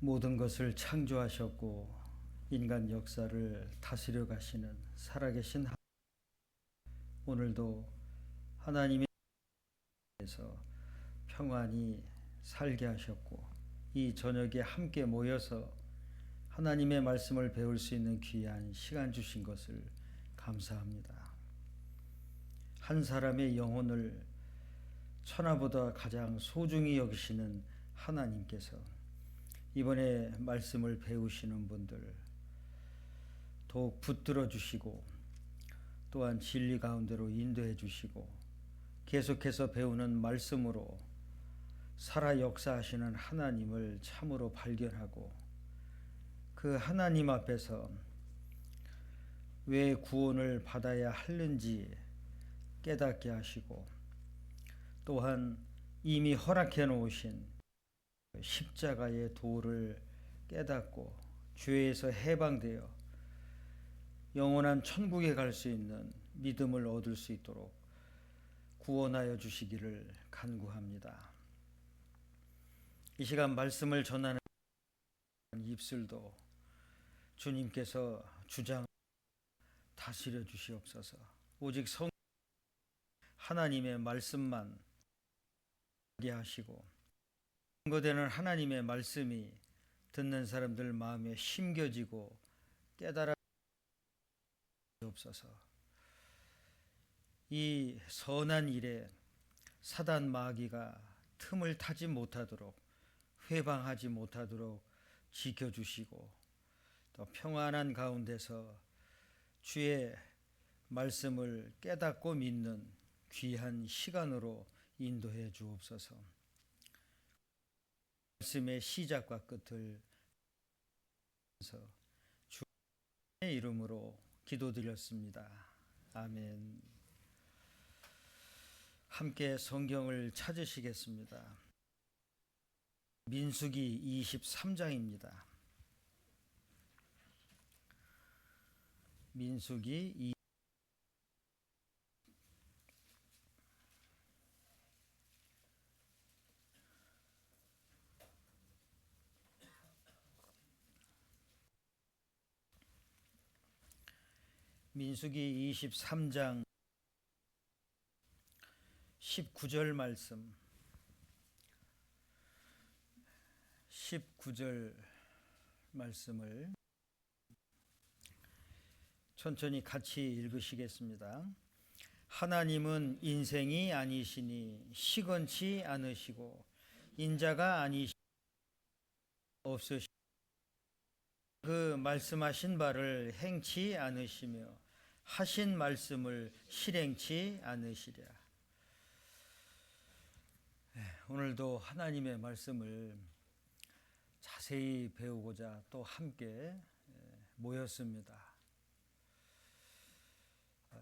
모든 것을 창조하셨고 인간 역사를 다스려 가시는 살아계신 오늘도 하나님의 에서 평안히 살게 하셨고 이 저녁에 함께 모여서 하나님의 말씀을 배울 수 있는 귀한 시간 주신 것을 감사합니다. 한 사람의 영혼을 천하보다 가장 소중히 여기시는 하나님께서 이번에 말씀을 배우시는 분들 더욱 붙들어 주시고 또한 진리 가운데로 인도해 주시고 계속해서 배우는 말씀으로 살아 역사하시는 하나님을 참으로 발견하고 그 하나님 앞에서 왜 구원을 받아야 하는지 깨닫게 하시고 또한 이미 허락해 놓으신 십자가의 도를 깨닫고 죄에서 해방되어 영원한 천국에 갈 수 있는 믿음을 얻을 수 있도록 구원하여 주시기를 간구합니다. 이 시간 말씀을 전하는 입술도 주님께서 주장 다스려 주시옵소서. 오직 성 하나님의 말씀만 하게 하시고 근거되는 하나님의 말씀이 듣는 사람들 마음에 심겨지고 깨달아 주옵소서. 이 선한 일에 사단 마귀가 틈을 타지 못하도록 회방하지 못하도록 지켜주시고 또 평안한 가운데서 주의 말씀을 깨닫고 믿는 귀한 시간으로 인도해 주옵소서. 말씀의 시작과 끝을 주의 이름으로 기도드렸습니다. 아멘. 함께 성경을 찾으시겠습니다. 민수기 23장입니다. 민수기 23장 19절 말씀 19절 말씀을 천천히 같이 읽으시겠습니다. 하나님은 인생이 아니시니 시건치 않으시고 인자가 아니시 없으시고 그 말씀하신 바를 행치 않으시며 하신 말씀을 실행치 않으시랴. 오늘도 하나님의 말씀을 자세히 배우고자 또 함께 모였습니다.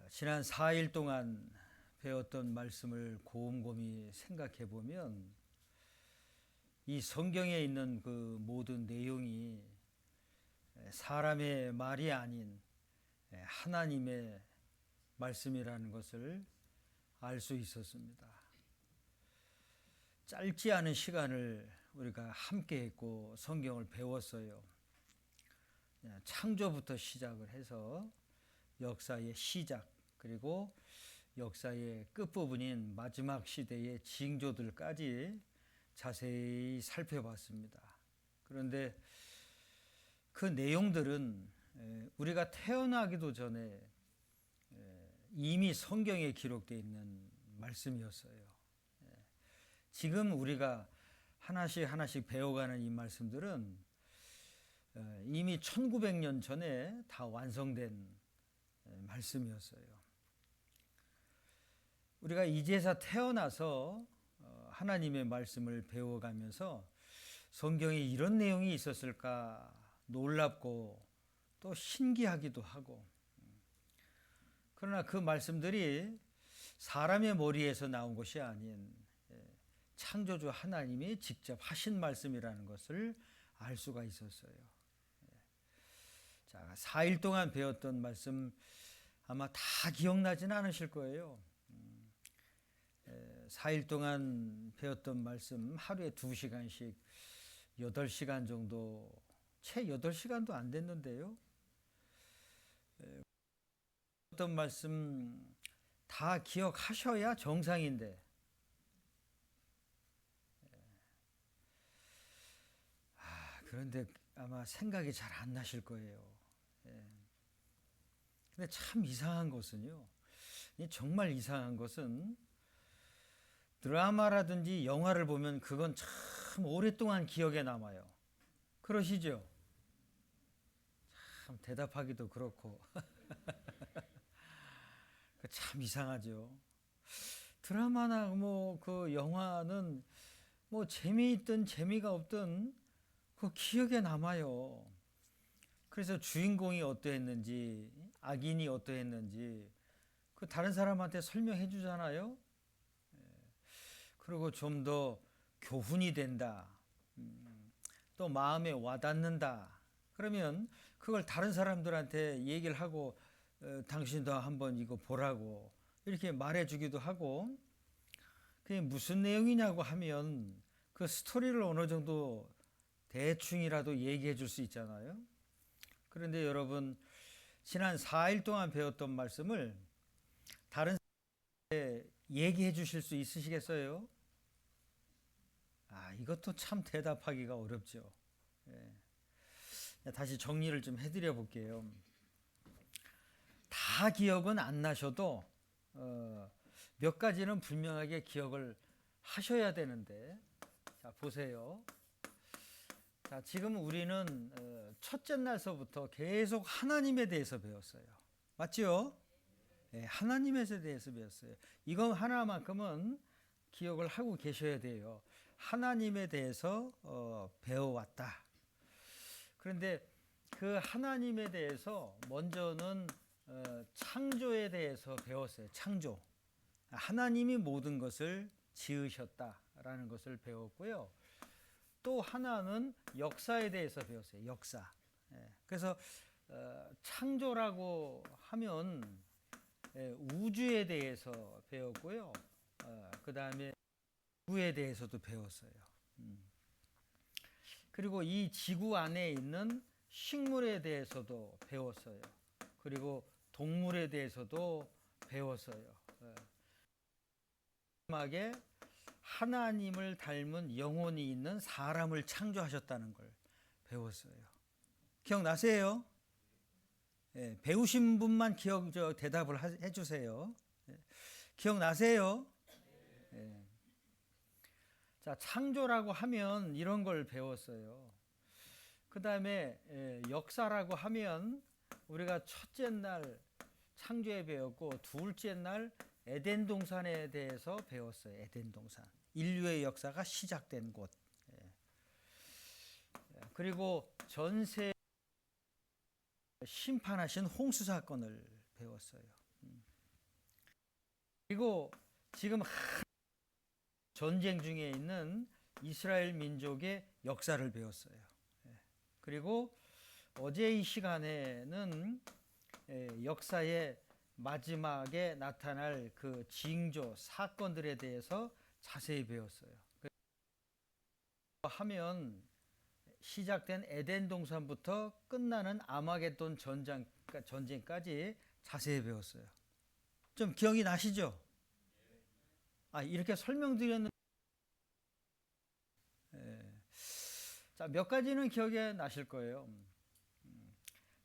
지난 4일 동안 배웠던 말씀을 곰곰이 생각해 보면 이 성경에 있는 그 모든 내용이 사람의 말이 아닌 하나님의 말씀이라는 것을 알 수 있었습니다. 짧지 않은 시간을 우리가 함께 했고 성경을 배웠어요. 창조부터 시작을 해서 역사의 시작 그리고 역사의 끝부분인 마지막 시대의 징조들까지 자세히 살펴봤습니다. 그런데 그 내용들은 우리가 태어나기도 전에 이미 성경에 기록되어 있는 말씀이었어요. 지금 우리가 하나씩 배워가는 이 말씀들은 이미 1900년 전에 다 완성된 말씀이었어요. 우리가 이제서 태어나서 하나님의 말씀을 배워가면서 성경에 이런 내용이 있었을까 놀랍고 또 신기하기도 하고 그러나 그 말씀들이 사람의 머리에서 나온 것이 아닌 창조주 하나님이 직접 하신 말씀이라는 것을 알 수가 있었어요. 자, 4일 동안 배웠던 말씀 아마 다 기억나지는 않으실 거예요. 4일 동안 배웠던 말씀 하루에 2시간씩 8시간 정도, 채 8시간도 안 됐는데요. 어떤 말씀 다 기억하셔야 정상인데, 그런데 아마 생각이 잘 안 나실 거예요. 근데 참 이상한 것은요, 정말 이상한 것은 드라마라든지 영화를 보면 그건 참 오랫동안 기억에 남아요. 그러시죠? 참 대답하기도 그렇고 참 이상하죠. 드라마나 뭐 그 영화는 뭐 재미있든 재미가 없든 그 기억에 남아요. 그래서 주인공이 어떠했는지, 악인이 어떠했는지 그 다른 사람한테 설명해 주잖아요. 그리고 좀 더 교훈이 된다. 또 마음에 와닿는다. 그러면 그걸 다른 사람들한테 얘기를 하고 당신도 한번 이거 보라고 이렇게 말해주기도 하고, 그게 무슨 내용이냐고 하면 그 스토리를 어느 정도 대충이라도 얘기해 줄 수 있잖아요. 그런데 여러분, 지난 4일 동안 배웠던 말씀을 다른 사람한테 얘기해 주실 수 있으시겠어요? 이것도 참 대답하기가 어렵죠. 다시 정리를 좀 해드려 볼게요. 다 기억은 안 나셔도 몇 가지는 분명하게 기억을 하셔야 되는데, 자 보세요. 자, 지금 우리는 첫째 날서부터 계속 하나님에 대해서 배웠어요. 맞죠? 네, 하나님에 대해서 배웠어요. 이건 하나만큼은 기억을 하고 계셔야 돼요. 하나님에 대해서 배워왔다. 그런데 그 하나님에 대해서 먼저는 창조에 대해서 배웠어요. 창조. 하나님이 모든 것을 지으셨다라는 것을 배웠고요. 또 하나는 역사에 대해서 배웠어요. 역사. 그래서 창조라고 하면 우주에 대해서 배웠고요. 그 다음에 지구에 대해서도 배웠어요. 그리고 이 지구 안에 있는 식물에 대해서도 배웠어요. 그리고 동물에 대해서도 배웠어요. 마지막에 하나님을 닮은 영혼이 있는 사람을 창조하셨다는 걸 배웠어요. 기억나세요? 배우신 분만 대답을 해주세요. 기억나세요? 자, 창조라고 하면 이런 걸 배웠어요. 그 다음에 역사라고 하면 우리가 첫째 날 창조에 배웠고, 둘째 날 에덴 동산에 대해서 배웠어요. 에덴 동산. 인류의 역사가 시작된 곳. 그리고 전세 심판하신 홍수 사건을 배웠어요. 그리고 지금 전쟁 중에 있는 이스라엘 민족의 역사를 배웠어요. 그리고 어제 이 시간에는 역사의 마지막에 나타날 그 징조 사건들에 대해서 자세히 배웠어요. 하면 시작된 에덴 동산부터 끝나는 아마겟돈 전쟁까지 자세히 배웠어요. 좀 기억이 나시죠? 이렇게 설명드렸는데, 자, 몇 가지는 기억에 나실 거예요.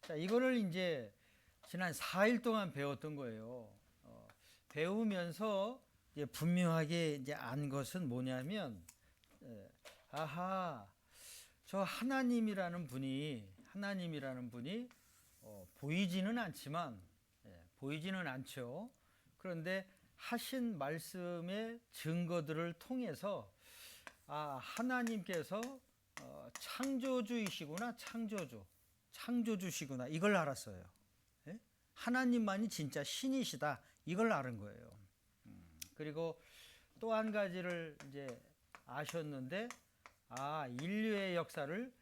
자, 이거를 이제 지난 4일 동안 배웠던 거예요. 배우면서 이제 분명하게 이제 안 것은 뭐냐면, 저 하나님이라는 분이 보이지는 않죠. 그런데 하신 말씀의 증거들을 통해서 하나님께서 창조주이시구나, 창조주시구나, 이걸 알았어요. 하나님만이 진짜 신이시다, 이걸 알은 거예요. 그리고 또 한 가지를 이제 아셨는데, 인류의 역사를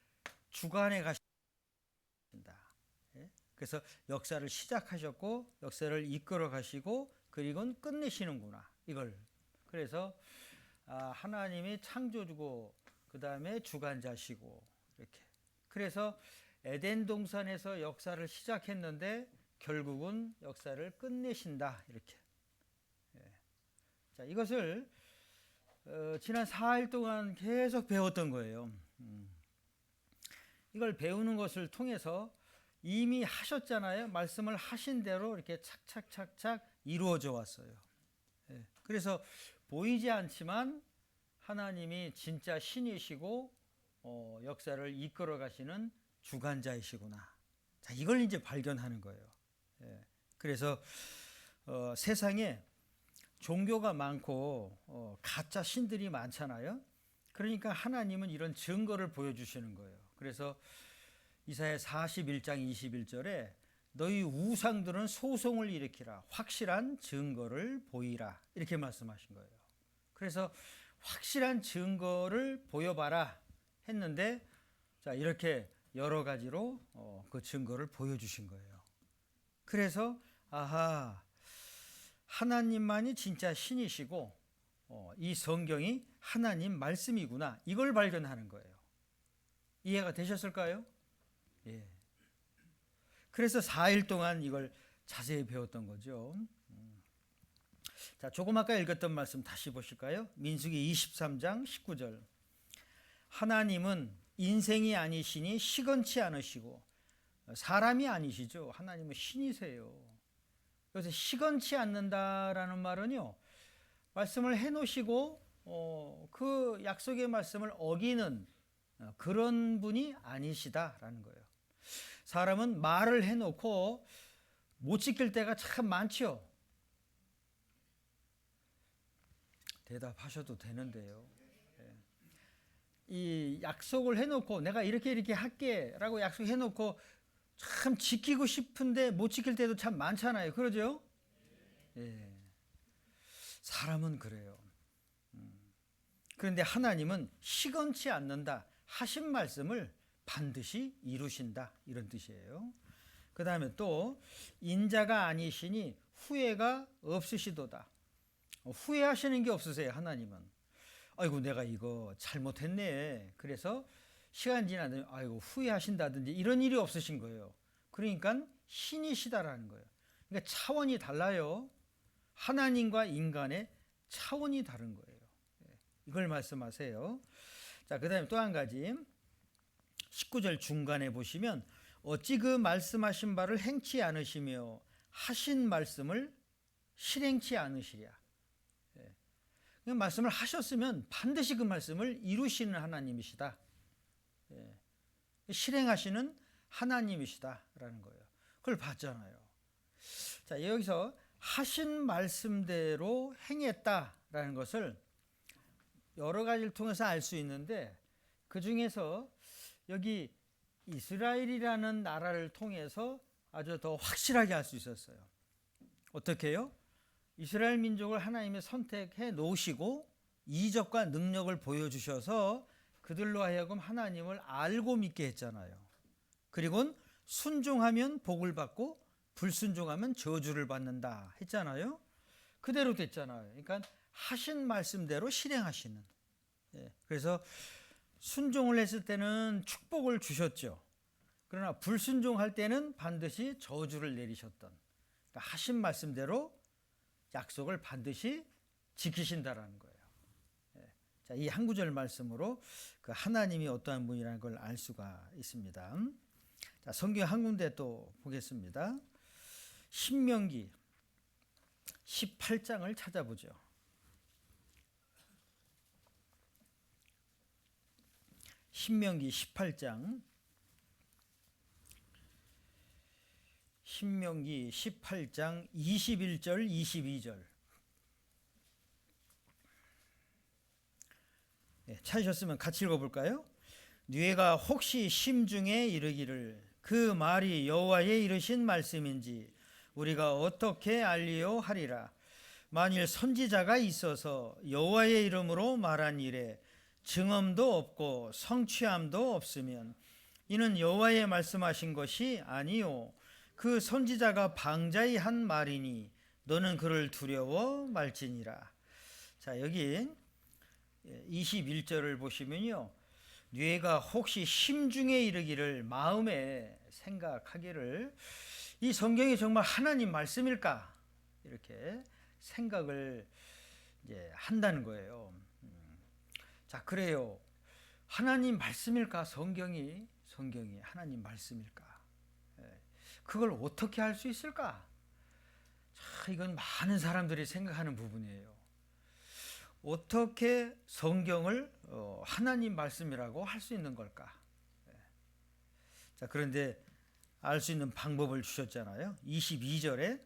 주관해 가신다. 그래서 역사를 시작하셨고 역사를 이끌어 가시고 그리고는 끝내시는구나, 이걸. 그래서 하나님이 창조주고 그 다음에 주관자시고 이렇게. 그래서 에덴 동산에서 역사를 시작했는데 결국은 역사를 끝내신다 이렇게. 자, 이것을 지난 4일 동안 계속 배웠던 거예요. 이걸 배우는 것을 통해서 이미 하셨잖아요. 말씀을 하신 대로 이렇게 착착착착 이루어져 왔어요. 그래서 보이지 않지만 하나님이 진짜 신이시고 역사를 이끌어 가시는 주관자이시구나. 자, 이걸 이제 발견하는 거예요. 그래서 세상에 종교가 많고 가짜 신들이 많잖아요. 그러니까 하나님은 이런 증거를 보여주시는 거예요. 그래서 이사야 41장 21절에 너희 우상들은 소송을 일으키라. 확실한 증거를 보이라. 이렇게 말씀하신 거예요. 그래서 확실한 증거를 보여봐라 했는데, 자, 이렇게 여러 가지로 그 증거를 보여주신 거예요. 그래서 아하, 하나님만이 진짜 신이시고 이 성경이 하나님 말씀이구나. 이걸 발견하는 거예요. 이해가 되셨을까요? 예. 그래서 4일 동안 이걸 자세히 배웠던 거죠. 자, 조금 아까 읽었던 말씀 다시 보실까요? 민수기 23장 19절. 하나님은 인생이 아니시니 시건치 않으시고 사람이 아니시죠. 하나님은 신이세요. 그래서 시건치 않는다라는 말은요, 말씀을 해놓으시고 그 약속의 말씀을 어기는 그런 분이 아니시다라는 거예요. 사람은 말을 해놓고 못 지킬 때가 참 많죠. 대답하셔도 되는데요. 이 약속을 해놓고 내가 이렇게 할게 라고 약속해놓고 참 지키고 싶은데 못 지킬 때도 참 많잖아요. 그러죠? 예. 사람은 그래요. 그런데 하나님은 시건치 않는다. 하신 말씀을 반드시 이루신다. 이런 뜻이에요. 그 다음에 또 인자가 아니시니 후회가 없으시도다. 후회하시는 게 없으세요. 하나님은. 아이고 내가 이거 잘못했네. 그래서 시간 지나면 아이고 후회하신다든지 이런 일이 없으신 거예요. 그러니까 신이시다라는 거예요. 그러니까 차원이 달라요. 하나님과 인간의 차원이 다른 거예요. 이걸 말씀하세요. 자, 그 다음에 또 한 가지 19절 중간에 보시면 어찌 그 말씀하신 바를 행치 않으시며 하신 말씀을 실행치 않으시랴. 말씀을 하셨으면 반드시 그 말씀을 이루시는 하나님이시다. 실행하시는 하나님이시다라는 거예요. 그걸 봤잖아요. 자, 여기서 하신 말씀대로 행했다라는 것을 여러 가지를 통해서 알 수 있는데 그 중에서 여기 이스라엘이라는 나라를 통해서 아주 더 확실하게 알 수 있었어요. 어떻게요? 이스라엘 민족을 하나님이 선택해 놓으시고 이적과 능력을 보여주셔서 그들로 하여금 하나님을 알고 믿게 했잖아요. 그리고 순종하면 복을 받고 불순종하면 저주를 받는다 했잖아요. 그대로 됐잖아요. 그러니까 하신 말씀대로 실행하시는. 그래서 순종을 했을 때는 축복을 주셨죠. 그러나 불순종할 때는 반드시 저주를 내리셨던. 그러니까 하신 말씀대로 약속을 반드시 지키신다라는 거예요. 자, 이 한 구절 말씀으로 그 하나님이 어떠한 분이라는 걸 알 수가 있습니다. 자, 성경 한 군데 또 보겠습니다. 신명기 18장을 찾아보죠. 신명기 18장 21절 22절. 찾으셨으면 같이 읽어볼까요? 뇌가 혹시 심중에 이르기를 그 말이 여호와의 이르신 말씀인지 우리가 어떻게 알리요 하리라. 만일 선지자가 있어서 여호와의 이름으로 말한 일에 증언도 없고 성취함도 없으면 이는 여호와의 말씀하신 것이 아니요 그 선지자가 방자히 한 말이니 너는 그를 두려워 말지니라. 자, 여기 21절을 보시면요, 뇌가 혹시 심중에 이르기를 마음에 생각하기를 이 성경이 정말 하나님 말씀일까 이렇게 생각을 이제 한다는 거예요. 자, 그래요. 하나님 말씀일까? 성경이 하나님 말씀일까? 그걸 어떻게 할 수 있을까? 자, 이건 많은 사람들이 생각하는 부분이에요. 어떻게 성경을 하나님 말씀이라고 할 수 있는 걸까? 자, 그런데 알 수 있는 방법을 주셨잖아요. 22절에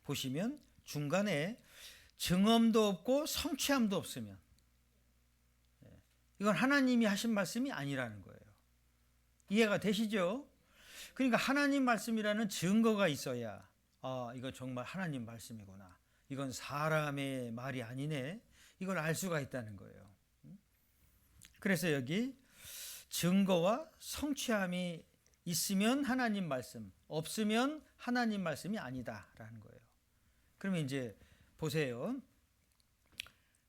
보시면 중간에 증언도 없고 성취함도 없으면 이건 하나님이 하신 말씀이 아니라는 거예요. 이해가 되시죠? 그러니까 하나님 말씀이라는 증거가 있어야 이거 정말 하나님 말씀이구나. 이건 사람의 말이 아니네. 이걸 알 수가 있다는 거예요. 그래서 여기 증거와 성취함이 있으면 하나님 말씀, 없으면 하나님 말씀이 아니다라는 거예요. 그러면 이제 보세요.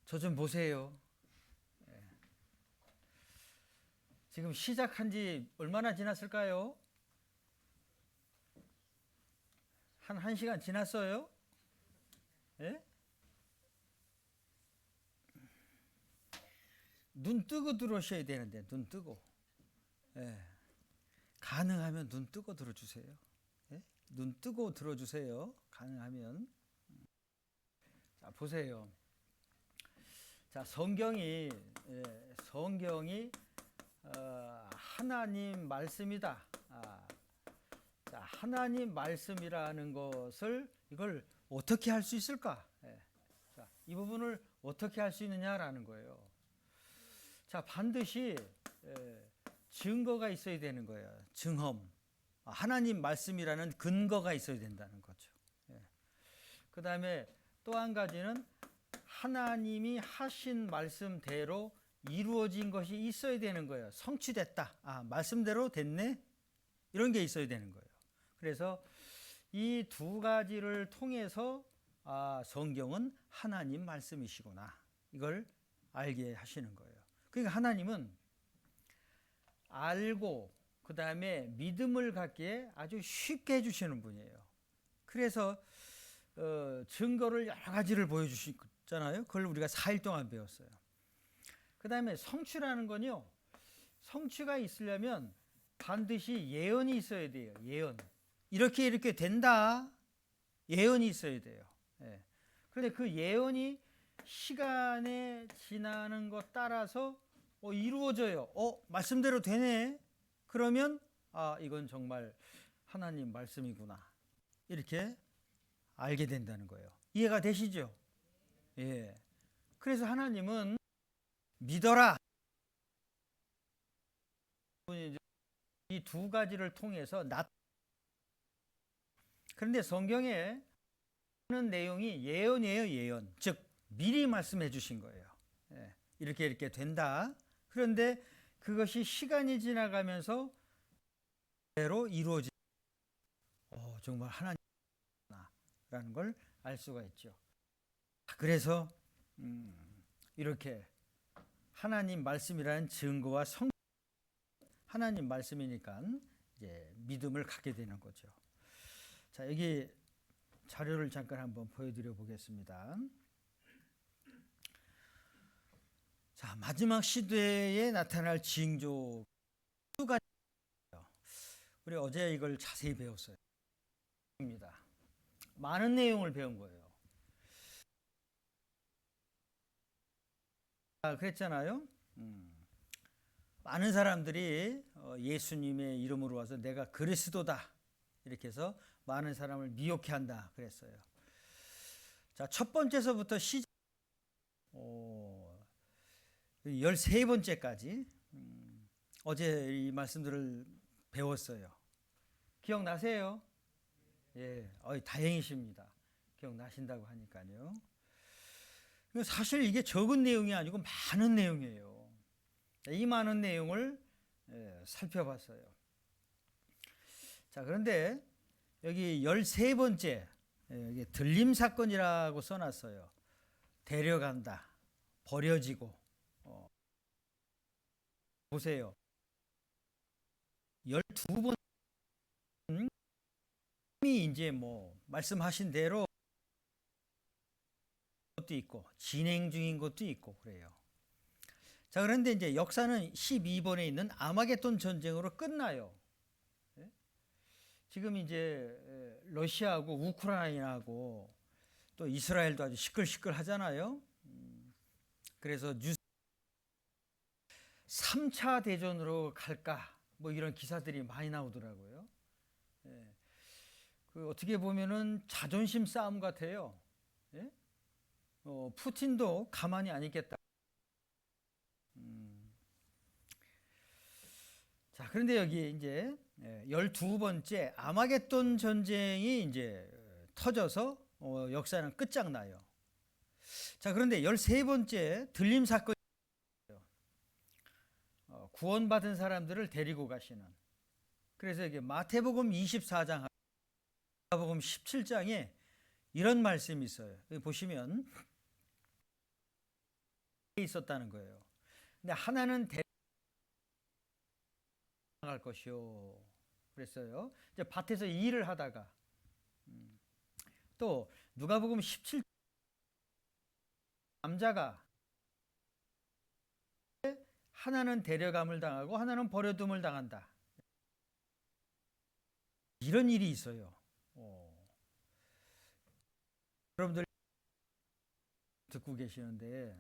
저 좀 보세요. 지금 시작한 지 얼마나 지났을까요? 한 1시간 지났어요? 예? 눈 뜨고 들어오셔야 되는데 눈 뜨고. 예. 가능하면 눈 뜨고 들어주세요. 예? 눈 뜨고 들어주세요. 가능하면. 자, 보세요. 자, 성경이 하나님 말씀이다. 자, 하나님 말씀이라는 것을 이걸 어떻게 할 수 있을까? 자, 이 부분을 어떻게 할 수 있느냐라는 거예요. 자, 반드시 증거가 있어야 되는 거예요. 증험. 하나님 말씀이라는 근거가 있어야 된다는 거죠. 그 다음에 또 한 가지는 하나님이 하신 말씀대로 이루어진 것이 있어야 되는 거예요. 성취됐다. 말씀대로 됐네. 이런 게 있어야 되는 거예요. 그래서 이 두 가지를 통해서 성경은 하나님 말씀이시구나. 이걸 알게 하시는 거예요. 그러니까 하나님은 알고 그 다음에 믿음을 갖기에 아주 쉽게 해주시는 분이에요. 그래서 증거를 여러 가지를 보여주시잖아요. 그걸 우리가 4일 동안 배웠어요. 그 다음에 성취라는 건요. 성취가 있으려면 반드시 예언이 있어야 돼요. 예언. 이렇게 된다. 예언이 있어야 돼요. 그런데 그 예언이 시간에 지나는 것 따라서 이루어져요. 말씀대로 되네. 그러면 이건 정말 하나님 말씀이구나. 이렇게 알게 된다는 거예요. 이해가 되시죠? 예. 그래서 하나님은 믿어라. 이 두 가지를 통해서 그런데 성경에 하는 내용이 예언이에요, 예언. 즉 미리 말씀해 주신 거예요. 이렇게 된다. 그런데 그것이 시간이 지나가면서 대로 이루어지. 정말 하나님이라는 걸 알 수가 있죠. 그래서 이렇게 하나님 말씀이라는 증거와 하나님 말씀이니까 이제 믿음을 갖게 되는 거죠. 자, 여기 자료를 잠깐 한번 보여드려 보겠습니다. 자, 마지막 시대에 나타날 징조 두 가지. 우리 어제 이걸 자세히 배웠어요. 입니다. 많은 내용을 배운 거예요. 그랬잖아요. 많은 사람들이 예수님의 이름으로 와서 내가 그리스도다 이렇게 해서 많은 사람을 미혹해 한다 그랬어요. 자, 첫 번째서부터 13번째까지 어제 이 말씀들을 배웠어요. 기억나세요? 예, 다행이십니다. 기억나신다고 하니까요. 사실 이게 적은 내용이 아니고 많은 내용이에요. 이 많은 내용을 살펴봤어요. 자, 그런데 여기 13번째 여기 들림 사건이라고 써놨어요. 데려간다, 버려지고 보세요. 12번 이미 이제 뭐 말씀하신 대로 것도 있고 진행 중인 것도 있고 그래요. 자, 그런데 이제 역사는 12번에 있는 아마겟돈 전쟁으로 끝나요. 예? 지금 이제 러시아하고 우크라이나하고 또 이스라엘도 아주 시끌시끌 하잖아요. 그래서 3차 대전으로 갈까 뭐 이런 기사들이 많이 나오더라고요. 예. 그 어떻게 보면은 자존심 싸움 같아요. 예? 푸틴도 가만히 안 있겠다. 자, 그런데 여기 이제 12번째 아마겟돈 전쟁이 이제 터져서 역사는 끝장나요. 자, 그런데 13번째 들림 사건이 구원받은 사람들을 데리고 가시는. 그래서 이게 마태복음 24장, 마태복음 17장에 이런 말씀이 있어요. 여기 보시면 있었다는 거예요. 근데 하나는 갈 것이요. 그랬어요. 이제 밭에서 일을 하다가 또 누가복음 17 남자가 하나는 데려감을 당하고 하나는 버려둠을 당한다. 이런 일이 있어요. 여러분들 듣고 계시는데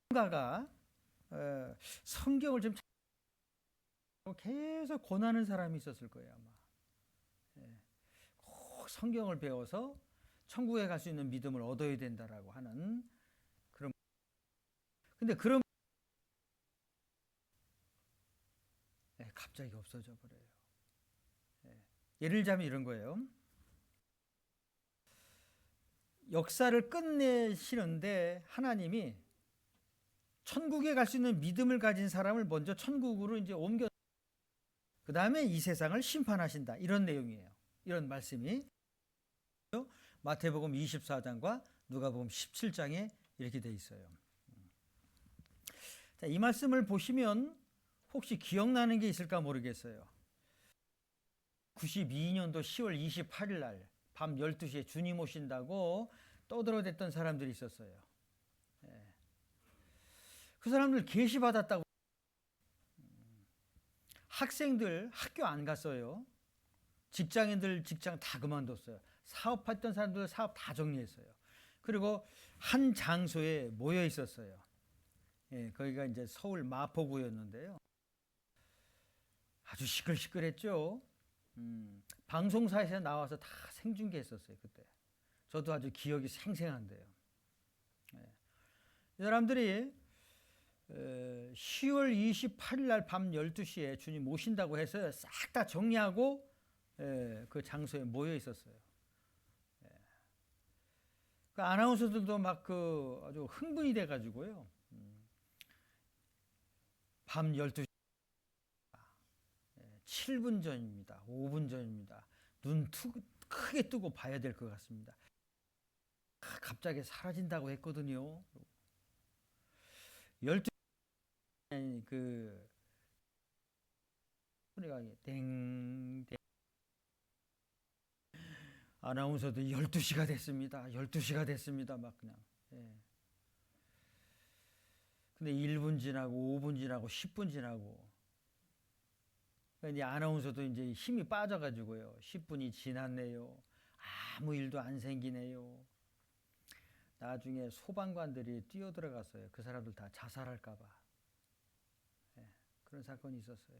누군가가 성경을 좀 계속 권하는 사람이 있었을 거예요 아마. 꼭 성경을 배워서 천국에 갈 수 있는 믿음을 얻어야 된다라고 하는 그런. 근데 그런 갑자기 없어져 버려요. 예를 들자면 이런 거예요. 역사를 끝내시는데 하나님이 천국에 갈 수 있는 믿음을 가진 사람을 먼저 천국으로 이제 옮겨, 그 다음에 이 세상을 심판하신다. 이런 내용이에요. 이런 말씀이 마태복음 24장과 누가복음 17장에 이렇게 돼 있어요. 자, 이 말씀을 보시면 혹시 기억나는 게 있을까 모르겠어요. 92년도 10월 28일 날 밤 12시에 주님 오신다고 떠들어댔던 사람들이 있었어요. 그 사람들 계시 받았다고. 학생들 학교 안 갔어요. 직장인들 직장 다 그만뒀어요. 사업했던 사람들 사업 다 정리했어요. 그리고 한 장소에 모여 있었어요. 거기가 이제 서울 마포구였는데요. 아주 시끌시끌했죠. 방송사에서 나와서 다 생중계했었어요 그때. 저도 아주 기억이 생생한데요. 이 사람들이 10월 28일 날 밤 12시에 주님 오신다고 해서 싹 다 정리하고 그 장소에 모여 있었어요. 그 아나운서들도 막 그 아주 흥분이 돼 가지고요. 밤 12시 7분 전입니다. 5분 전입니다. 눈 크게 뜨고 봐야 될 것 같습니다. 갑자기 사라진다고 했거든요. 12시 그 소리가 땡땡, 아나운서도 12시가 됐습니다. 12시가 됐습니다. 막 그냥. 근데 1분 지나고 5분 지나고 10분 지나고 이제 아나운서도 이제 힘이 빠져가지고요. 10분이 지났네요. 아무 일도 안 생기네요. 나중에 소방관들이 뛰어들어갔어요. 그 사람들 다 자살할까봐. 그런 사건이 있었어요.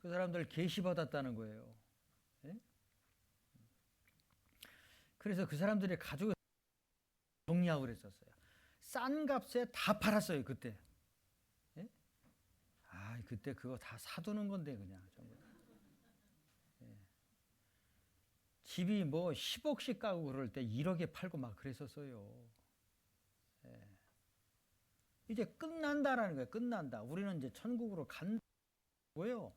그 사람들 계시 받았다는 거예요. 그래서 그 사람들이 가족을 정리하고 그랬었어요. 싼 값에 다 팔았어요 그때. 그때 그거 다 사두는 건데 그냥 전부 다. 집이 뭐 10억씩 가고 그럴 때 1억에 팔고 막 그랬었어요. 이제 끝난다라는 거예요. 끝난다. 우리는 이제 천국으로 간다고요.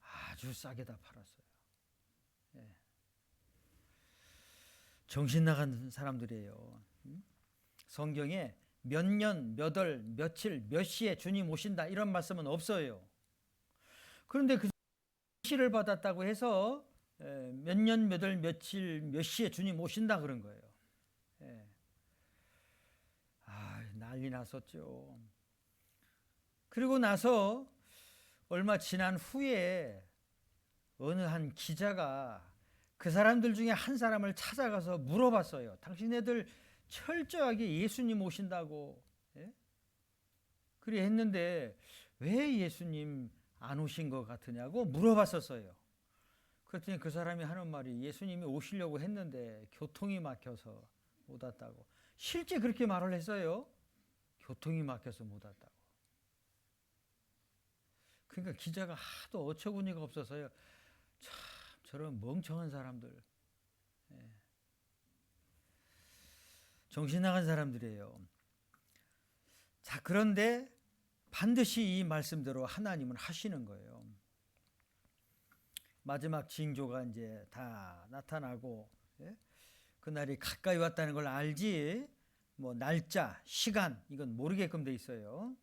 아주 싸게 다 팔았어요. 정신 나간 사람들이에요. 성경에 몇 년, 몇 월, 며칠, 몇 시에 주님 오신다 이런 말씀은 없어요. 그런데 그 시를 받았다고 해서 몇 년, 몇 월, 며칠, 몇 시에 주님 오신다 그런 거예요. 난리 났었죠. 그리고 나서 얼마 지난 후에 어느 한 기자가 그 사람들 중에 한 사람을 찾아가서 물어봤어요. 당신네들 철저하게 예수님 오신다고 그리 했는데 왜 예수님 안 오신 것 같으냐고 물어봤었어요. 그랬더니 그 사람이 하는 말이 예수님이 오시려고 했는데 교통이 막혀서 못 왔다고. 실제 그렇게 말을 했어요. 교통이 막혀서 못 왔다고. 그러니까 기자가 하도 어처구니가 없어서요. 참 저런 멍청한 사람들, 정신 나간 사람들이에요. 자, 그런데 반드시 이 말씀대로 하나님은 하시는 거예요. 마지막 징조가 이제 다 나타나고 그날이 가까이 왔다는 걸 알지 뭐 날짜, 시간 이건 모르게끔 돼 있어요.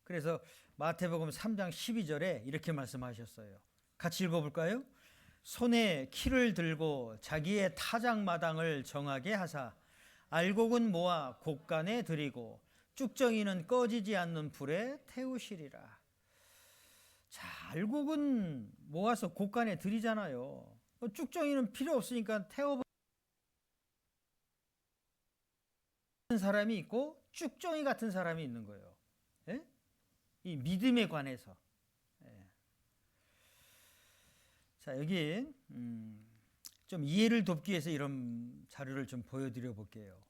그래서 마태복음 3장 12절에 이렇게 말씀하셨어요. 같이 읽어볼까요? 손에 키를 들고 자기의 타작마당을 정하게 하사 알곡은 모아 곡간에 들이고 쭉정이는 꺼지지 않는 불에 태우시리라. 자, 알곡은 모아서 곡간에 들이잖아요. 쭉정이는 필요 없으니까 태워버리는 사람이 있고 쭉정이 같은 사람이 있는 거예요. 예? 이 믿음에 관해서. 자, 여기 좀 이해를 돕기 위해서 이런 자료를 좀 보여드려 볼게요.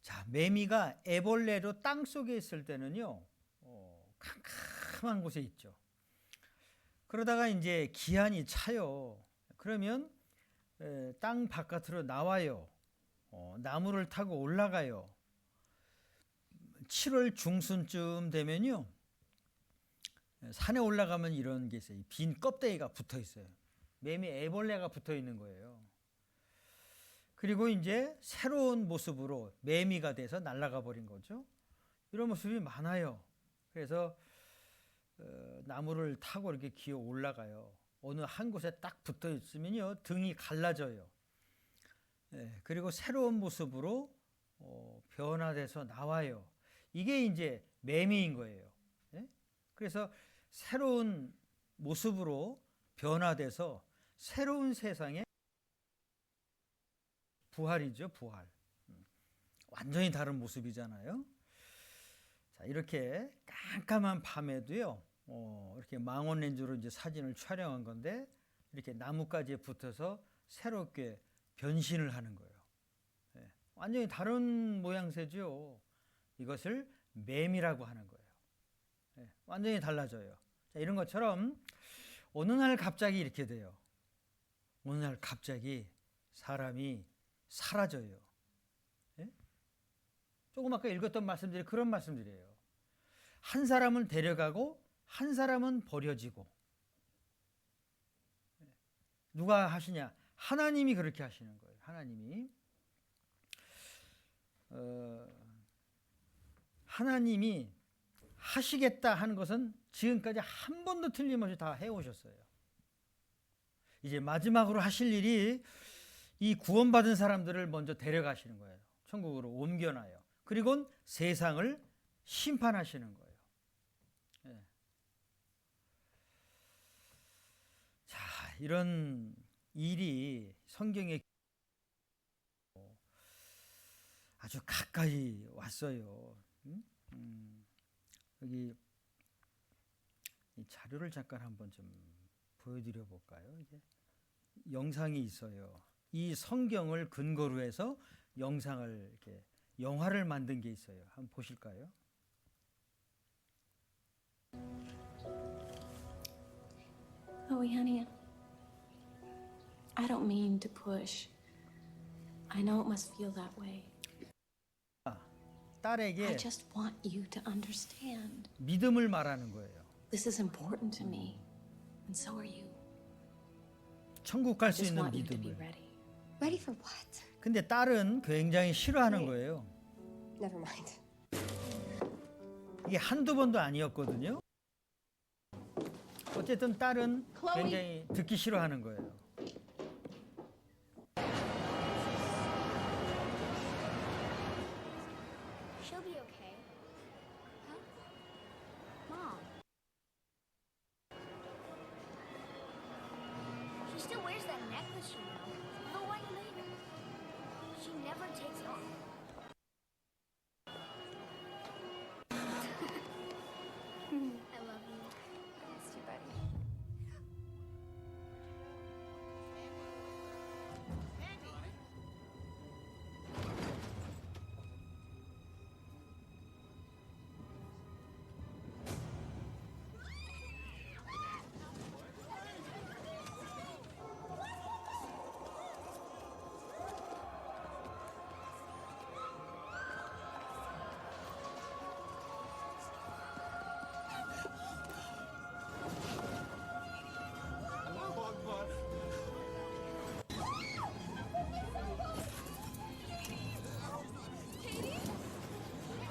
자, 매미가 애벌레로 땅 속에 있을 때는요, 캄캄한 곳에 있죠. 그러다가 이제 기한이 차요. 그러면 땅 바깥으로 나와요. 나무를 타고 올라가요. 7월 중순쯤 되면요, 산에 올라가면 이런 게 있어요. 빈 껍데기가 붙어 있어요. 매미 애벌레가 붙어 있는 거예요. 그리고 이제 새로운 모습으로 매미가 돼서 날아가 버린 거죠. 이런 모습이 많아요. 그래서 나무를 타고 이렇게 기어 올라가요. 어느 한 곳에 딱 붙어 있으면요, 등이 갈라져요. 그리고 새로운 모습으로 변화돼서 나와요. 이게 이제 매미인 거예요. 그래서 새로운 모습으로 변화돼서 새로운 세상에 부활이죠, 부활. 완전히 다른 모습이잖아요. 자, 이렇게 깜깜한 밤에도요, 이렇게 망원 렌즈로 이제 사진을 촬영한 건데 이렇게 나뭇가지에 붙어서 새롭게 변신을 하는 거예요. 완전히 다른 모양새죠. 이것을 매미라고 하는 거예요. 완전히 달라져요. 자, 이런 것처럼 어느 날 갑자기 이렇게 돼요. 어느 날 갑자기 사람이 사라져요. 조금 아까 읽었던 말씀들이 그런 말씀들이에요. 한 사람은 데려가고 한 사람은 버려지고. 누가 하시냐? 하나님이 그렇게 하시는 거예요. 하나님이. 하나님이 하시겠다 하는 것은 지금까지 한 번도 틀림없이 다 해오셨어요. 이제 마지막으로 하실 일이 이 구원받은 사람들을 먼저 데려가시는 거예요. 천국으로 옮겨놔요. 그리고 세상을 심판하시는 거예요. 자, 이런 일이 성경에 아주 가까이 왔어요. 여기 이 자료를 잠깐 한번 좀 보여드려 볼까요? 이게 영상이 있어요. 이 성경을 근거로 해서 영상을 이렇게 영화를 만든 게 있어요. 한번 보실까요? Chloe, honey, I don't mean to push. I know it must feel that way. I 딸에게 just want you to understand. 믿음을 말하는 거예요. This is important to me, and so are you. 천국 I 갈 수 just 있는 want you to be 믿음을. ready. Ready for what? 근데 딸은 굉장히 싫어하는 거예요. Never mind. 이게 한두 번도 아니었거든요. 어쨌든 딸은 굉장히 듣기 싫어하는 거예요. She'll be okay. Huh? Mom. She still wears that necklace, you know. The one you made her. She never takes it off. I love you. I missed you, buddy.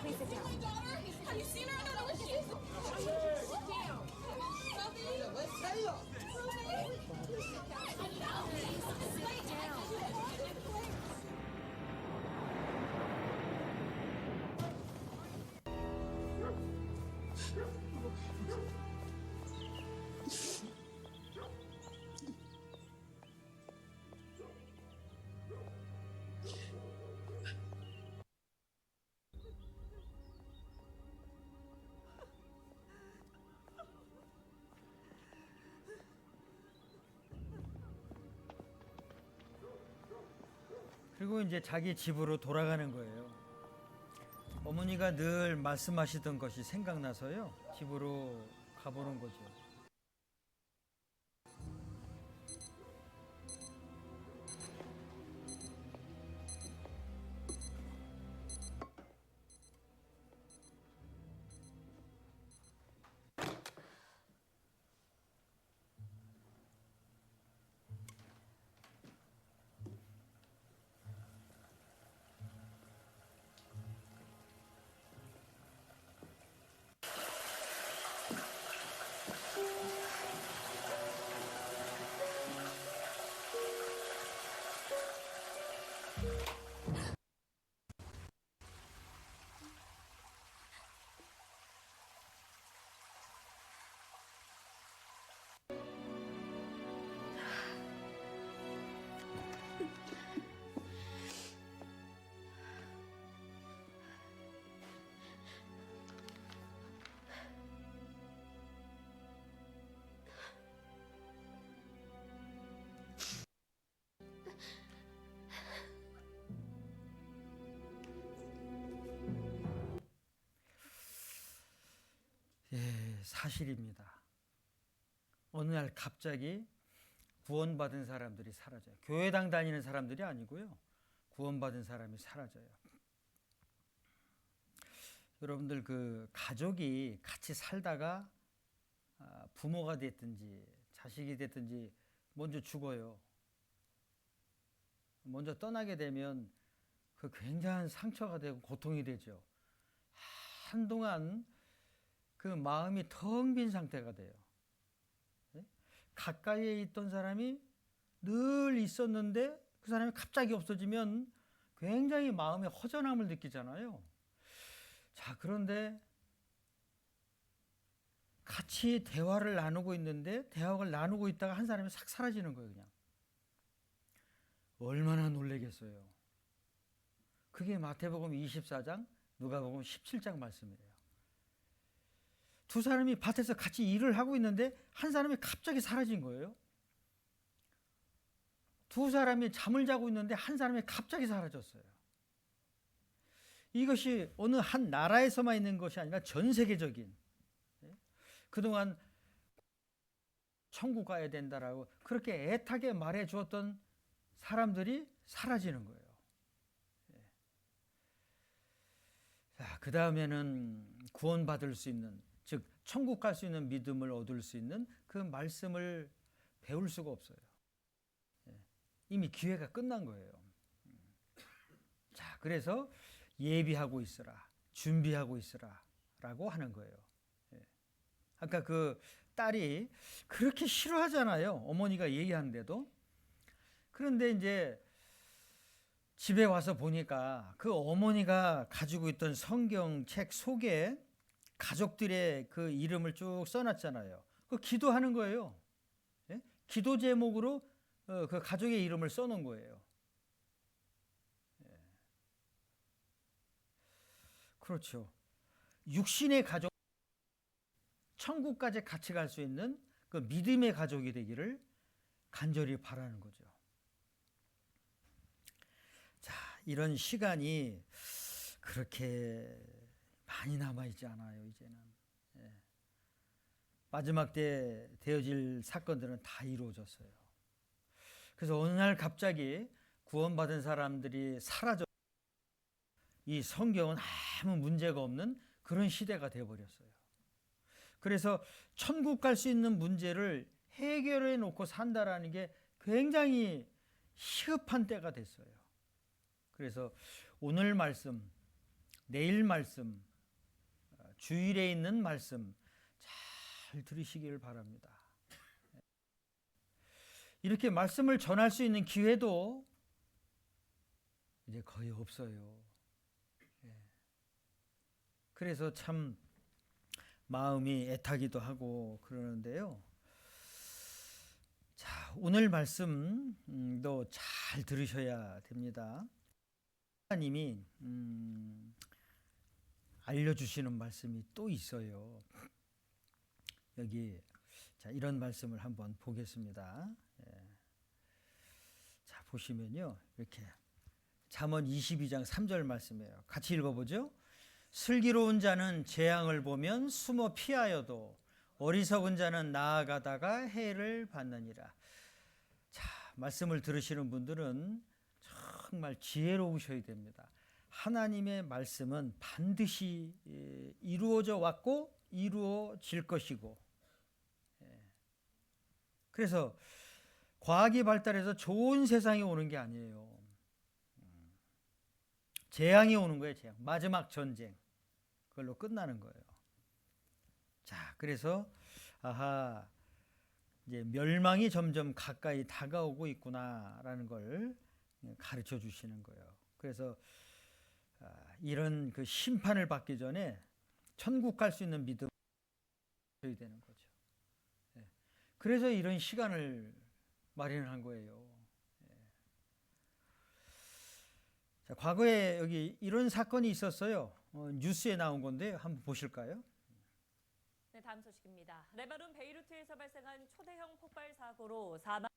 Please sit down. Have you seen her? I don't know what she is. Sit down. 그리고 이제 자기 집으로 돌아가는 거예요. 어머니가 늘 말씀하시던 것이 생각나서요. 집으로 가보는 거죠. 예, 사실입니다. 어느 날 갑자기 구원받은 사람들이 사라져요. 교회당 다니는 사람들이 아니고요. 구원받은 사람이 사라져요. 여러분들 그 가족이 같이 살다가 부모가 됐든지 자식이 됐든지 먼저 죽어요. 먼저 떠나게 되면 그 굉장한 상처가 되고 고통이 되죠. 한동안 그 마음이 텅 빈 상태가 돼요. 가까이에 있던 사람이 늘 있었는데 그 사람이 갑자기 없어지면 굉장히 마음의 허전함을 느끼잖아요. 자, 그런데 같이 대화를 나누고 있는데 대화를 나누고 있다가 한 사람이 싹 사라지는 거예요, 그냥. 얼마나 놀라겠어요. 그게 마태복음 24장, 누가복음 17장 말씀이에요. 두 사람이 밭에서 같이 일을 하고 있는데 한 사람이 갑자기 사라진 거예요. 두 사람이 잠을 자고 있는데 한 사람이 갑자기 사라졌어요. 이것이 어느 한 나라에서만 있는 것이 아니라 전 세계적인, 그동안 천국 가야 된다라고 그렇게 애타게 말해 주었던 사람들이 사라지는 거예요. 자, 그 다음에는 구원받을 수 있는, 즉 천국 갈 수 있는 믿음을 얻을 수 있는 그 말씀을 배울 수가 없어요. 이미 기회가 끝난 거예요. 자, 그래서 예비하고 있으라, 준비하고 있으라라고 하는 거예요. 예. 아까 그 딸이 그렇게 싫어하잖아요. 어머니가 얘기하는데도. 그런데 이제 집에 와서 보니까 그 어머니가 가지고 있던 성경책 속에 가족들의 그 이름을 쭉 써놨잖아요. 그 기도하는 거예요. 예? 기도 제목으로 그 가족의 이름을 써놓은 거예요. 예. 그렇죠. 육신의 가족, 천국까지 같이 갈 수 있는 그 믿음의 가족이 되기를 간절히 바라는 거죠. 자, 이런 시간이 그렇게 많이 남아있지 않아요, 이제는. 예. 마지막 때 되어질 사건들은 다 이루어졌어요. 그래서 어느 날 갑자기 구원받은 사람들이 사라져, 이 성경은 아무 문제가 없는 그런 시대가 되어버렸어요. 그래서 천국 갈 수 있는 문제를 해결해 놓고 산다라는 게 굉장히 시급한 때가 됐어요. 그래서 오늘 말씀, 내일 말씀, 주일에 있는 말씀 잘 들으시기를 바랍니다. 이렇게 말씀을 전할 수 있는 기회도 이제 거의 없어요. 그래서 참 마음이 애타기도 하고 그러는데요. 자, 오늘 말씀도 잘 들으셔야 됩니다. 하나님이 알려주시는 말씀이 또 있어요. 여기 자, 이런 말씀을 한번 보겠습니다. 예. 자, 보시면요, 이렇게 잠언 22장 3절 말씀이에요. 같이 읽어보죠. 슬기로운 자는 재앙을 보면 숨어 피하여도 어리석은 자는 나아가다가 해를 받느니라. 자, 말씀을 들으시는 분들은 정말 지혜로우셔야 됩니다. 하나님의 말씀은 반드시 이루어져 왔고 이루어질 것이고, 그래서 과학이 발달해서 좋은 세상이 오는 게 아니에요. 재앙이 오는 거예요. 재앙. 마지막 전쟁. 그걸로 끝나는 거예요. 자, 그래서 아하, 이제 멸망이 점점 가까이 다가오고 있구나라는 걸 가르쳐 주시는 거예요. 그래서 이런 그 심판을 받기 전에 천국 갈 수 있는 믿음을 줘야 되는 거죠. 그래서 이런 시간을 마련한 거예요. 자, 과거에 여기 이런 사건이 있었어요. 뉴스에 나온 건데 한번 보실까요? 네, 다음 소식입니다. 레바논 베이루트에서 발생한 초대형 폭발 사고로 사망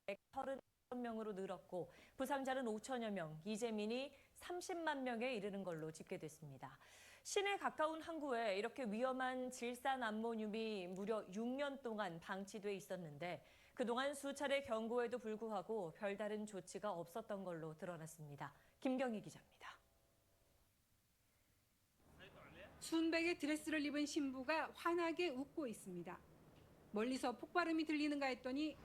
135명으로 늘었고 부상자는 5천여 명, 이재민이 30만 명에 이르는 걸로 집계됐습니다. 시내 가까운 항구에 이렇게 위험한 질산 암모늄이 무려 6년 동안 방치돼 있었는데 그동안 수차례 경고에도 불구하고 별다른 조치가 없었던 걸로 드러났습니다. 김경희 기자입니다. 순백의 드레스를 입은 신부가 환하게 웃고 있습니다. 멀리서 폭발음이 들리는가 했더니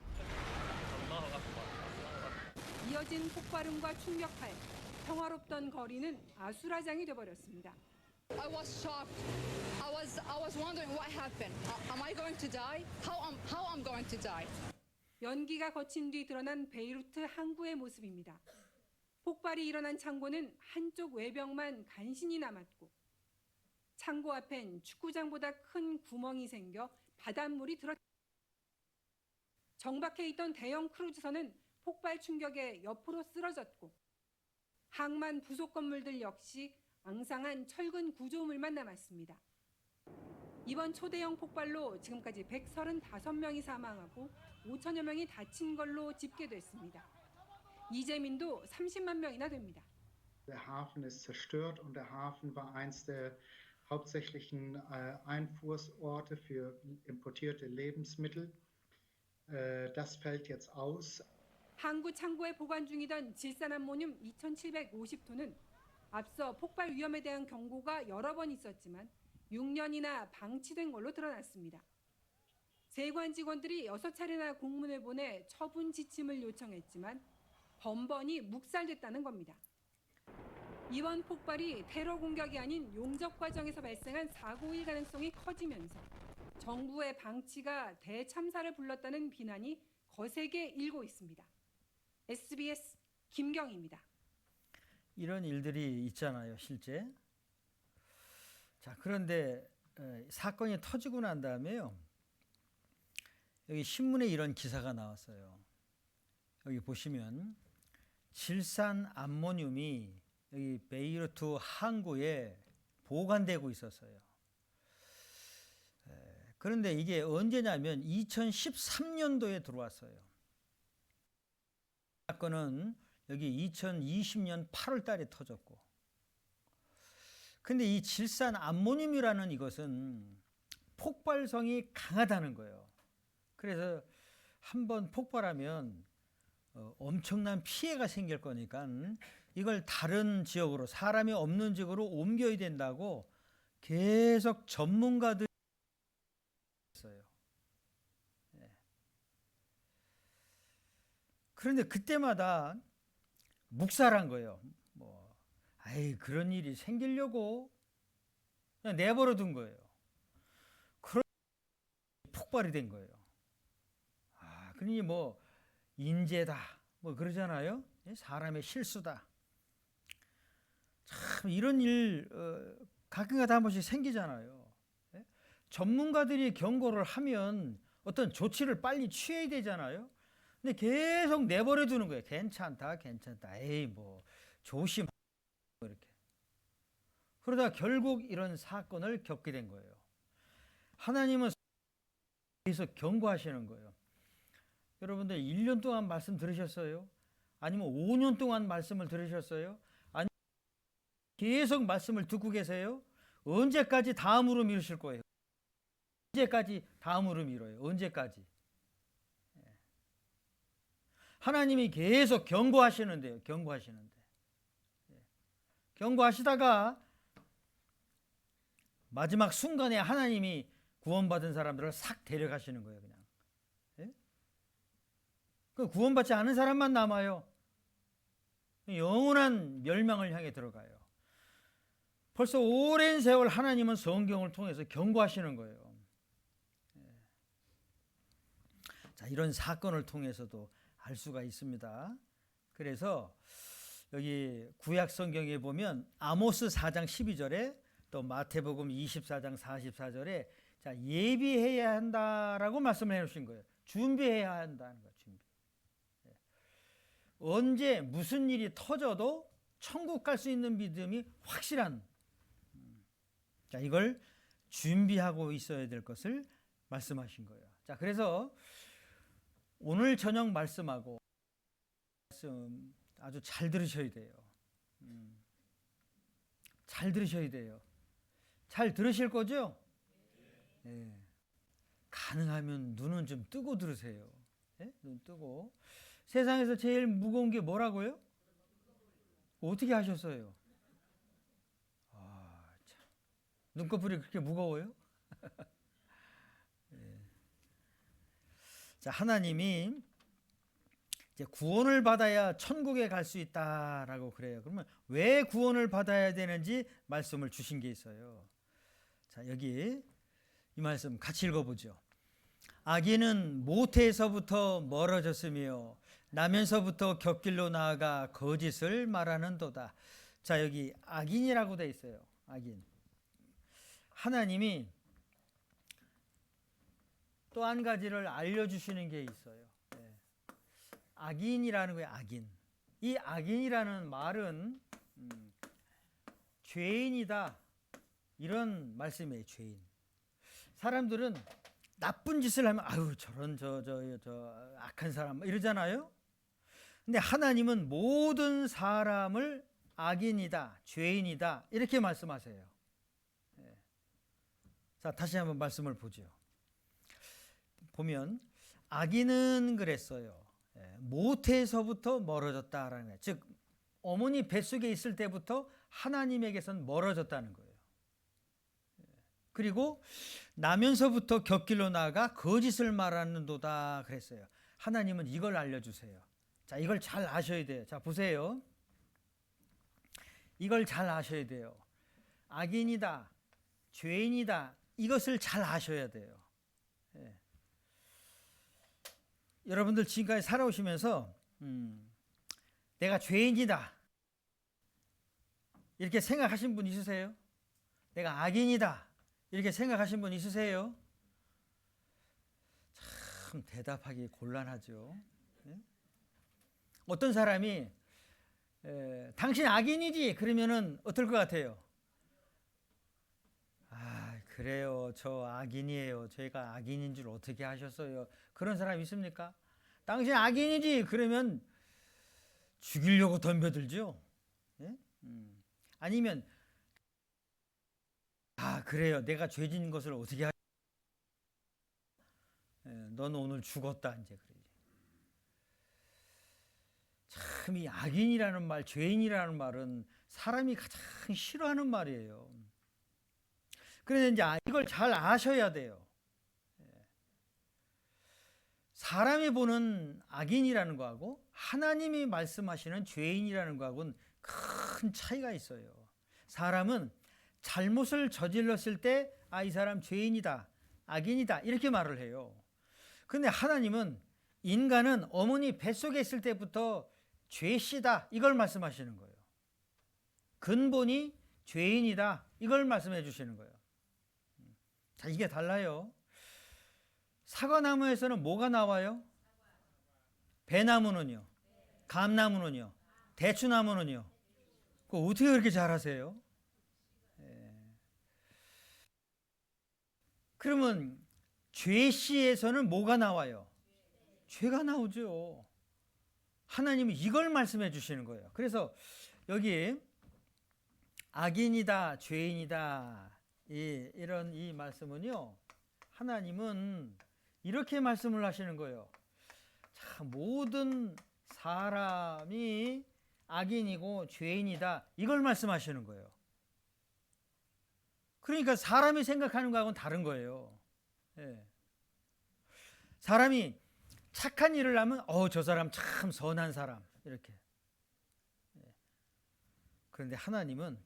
이어진 폭발음과 충격파에 평화롭던 거리는 아수라장이 돼버렸습니다. I was shocked. I was wondering what happened. Am I going to die? How I'm going to die? 연기가 거친 뒤 드러난 베이루트 항구의 모습입니다. 폭발이 일어난 창고는 한쪽 외벽만 간신히 남았고 창고 앞엔 축구장보다 큰 구멍이 생겨 바닷물이 정박해 있던 대형 크루즈선은 폭발 충격에 옆으로 쓰러졌고 항만 부속 건물들 역시 앙상한 철근 구조물만 남았습니다. 이번 초대형 폭발로 지금까지 135명이 사망하고 5천여 명이 다친 걸로 집계됐습니다. 이재민도 30만 명이나 됩니다. Der Hafen ist zerstört und der Hafen war eins der hauptsächlichen Einfuhrsorte für importierte Lebensmittel. Das fällt jetzt aus. 항구 창고에 보관 중이던 질산암모늄 2,750톤은 앞서 폭발 위험에 대한 경고가 여러 번 있었지만 6년이나 방치된 걸로 드러났습니다. 세관 직원들이 6차례나 공문을 보내 처분 지침을 요청했지만 번번이 묵살됐다는 겁니다. 이번 폭발이 테러 공격이 아닌 용접 과정에서 발생한 사고일 가능성이 커지면서 정부의 방치가 대참사를 불렀다는 비난이 거세게 일고 있습니다. SBS 김경희입니다. 이런 일들이 있잖아요, 실제. 자, 그런데 사건이 터지고 난 다음에요. 여기 신문에 이런 기사가 나왔어요. 여기 보시면 질산 암모늄이 여기 베이루트 항구에 보관되고 있었어요. 그런데 이게 언제냐면 2013년도에 들어왔어요. 사건은 여기 2020년 8월 달에 터졌고, 근데 이 질산 암모늄이라는 이것은 폭발성이 강하다는 거예요. 그래서 한번 폭발하면 엄청난 피해가 생길 거니까 이걸 다른 지역으로, 사람이 없는 지역으로 옮겨야 된다고 계속 전문가들이 했어요. 그런데 그때마다 묵살한 거예요. 그런 일이 생기려고 그냥 내버려 둔 거예요. 그런 폭발이 된 거예요. 그러니 인재다 그러잖아요. 사람의 실수다. 참 이런 일 가끔가다 한 번씩 생기잖아요. 전문가들이 경고를 하면 어떤 조치를 빨리 취해야 되잖아요. 근데 계속 내버려 두는 거예요. 괜찮다, 괜찮다. 조심. 이렇게. 그러다 결국 이런 사건을 겪게 된 거예요. 하나님은 계속 경고하시는 거예요. 여러분들 1년 동안 말씀 들으셨어요? 아니면 5년 동안 말씀을 들으셨어요? 아니면 계속 말씀을 듣고 계세요? 언제까지 다음으로 미루실 거예요? 언제까지 다음으로 미뤄요? 언제까지? 하나님이 계속 경고하시는데요. 경고하시다가 마지막 순간에 하나님이 구원받은 사람들을 싹 데려가시는 거예요. 그냥. 그 구원받지 않은 사람만 남아요. 영원한 멸망을 향해 들어가요. 벌써 오랜 세월 하나님은 성경을 통해서 경고하시는 거예요. 자, 이런 사건을 통해서도 알 수가 있습니다. 그래서 여기 구약 성경에 보면 아모스 4장 12절에 또 마태복음 24장 44절에 자, 예비해야 한다라고 말씀을 해 놓으신 거예요. 준비해야 한다는 거예요. 준비. 언제 무슨 일이 터져도 천국 갈 수 있는 믿음이 확실한, 자, 이걸 준비하고 있어야 될 것을 말씀하신 거예요. 자, 그래서 오늘 저녁 말씀하고 말씀 아주 잘 들으셔야 돼요. 잘 들으셔야 돼요. 잘 들으실 거죠? 네. 가능하면 눈은 좀 뜨고 들으세요. 네? 눈 뜨고. 세상에서 제일 무거운 게 뭐라고요? 어떻게 하셨어요? 참. 눈꺼풀이 그렇게 무거워요? 네. 자, 하나님이 이제 구원을 받아야 천국에 갈 수 있다라고 그래요. 그러면 왜 구원을 받아야 되는지 말씀을 주신 게 있어요. 자, 여기 이 말씀 같이 읽어보죠. 악인은 모태에서부터 멀어졌으며 나면서부터 곁길로 나아가 거짓을 말하는도다. 자, 여기 악인이라고 돼 있어요. 악인. 하나님이 또 한 가지를 알려주시는 게 있어요. 악인이라는 거예요. 악인. 이 악인이라는 말은 죄인이다 이런 말씀이에요. 죄인. 사람들은 나쁜 짓을 하면 아유 저런 저 악한 사람 이러잖아요. 근데 하나님은 모든 사람을 악인이다, 죄인이다 이렇게 말씀하세요. 자, 다시 한번 말씀을 보죠. 보면 악인은 그랬어요. 모태에서부터 멀어졌다라는 거예요. 즉 어머니 뱃속에 있을 때부터 하나님에게선 멀어졌다는 거예요. 그리고 나면서부터 곁길로 나아가 거짓을 말하는도다 그랬어요. 하나님은 이걸 알려주세요. 자, 이걸 잘 아셔야 돼요. 자, 보세요. 이걸 잘 아셔야 돼요. 악인이다, 죄인이다, 이것을 잘 아셔야 돼요. 예. 여러분들 지금까지 살아오시면서 내가 죄인이다 이렇게 생각하신 분 있으세요? 내가 악인이다 이렇게 생각하신 분 있으세요? 참 대답하기 곤란하죠. 예? 어떤 사람이 당신 악인이지 그러면은 어떨 것 같아요? 아 그래요, 저 악인이에요. 제가 악인인 줄 어떻게 아셨어요? 그런 사람 있습니까? 당신 악인이지 그러면 죽이려고 덤벼들죠. 예? 아니면 아 그래요, 내가 죄진 것을 어떻게 너는 오늘 죽었다 이제 그러지. 참 이 악인이라는 말, 죄인이라는 말은 사람이 가장 싫어하는 말이에요. 그런데 이제 이걸 잘 아셔야 돼요. 사람이 보는 악인이라는 거하고 하나님이 말씀하시는 죄인이라는 거하고는 큰 차이가 있어요. 사람은 잘못을 저질렀을 때 아, 이 사람 죄인이다, 악인이다 이렇게 말을 해요. 근데 하나님은 인간은 어머니 뱃속에 있을 때부터 죄시다 이걸 말씀하시는 거예요. 근본이 죄인이다 이걸 말씀해 주시는 거예요. 자, 이게 달라요. 사과나무에서는 뭐가 나와요? 배나무는요? 감나무는요? 대추나무는요? 그거 어떻게 그렇게 잘하세요? 그러면 죄시에서는 뭐가 나와요? 죄가 나오죠. 하나님이 이걸 말씀해 주시는 거예요. 그래서 여기 악인이다, 죄인이다 이런 이 말씀은요, 하나님은 이렇게 말씀을 하시는 거예요. 자, 모든 사람이 악인이고 죄인이다 이걸 말씀하시는 거예요. 그러니까 사람이 생각하는 거하고는 다른 거예요. 예. 사람이 착한 일을 하면 저 사람 참 선한 사람 이렇게. 예. 그런데 하나님은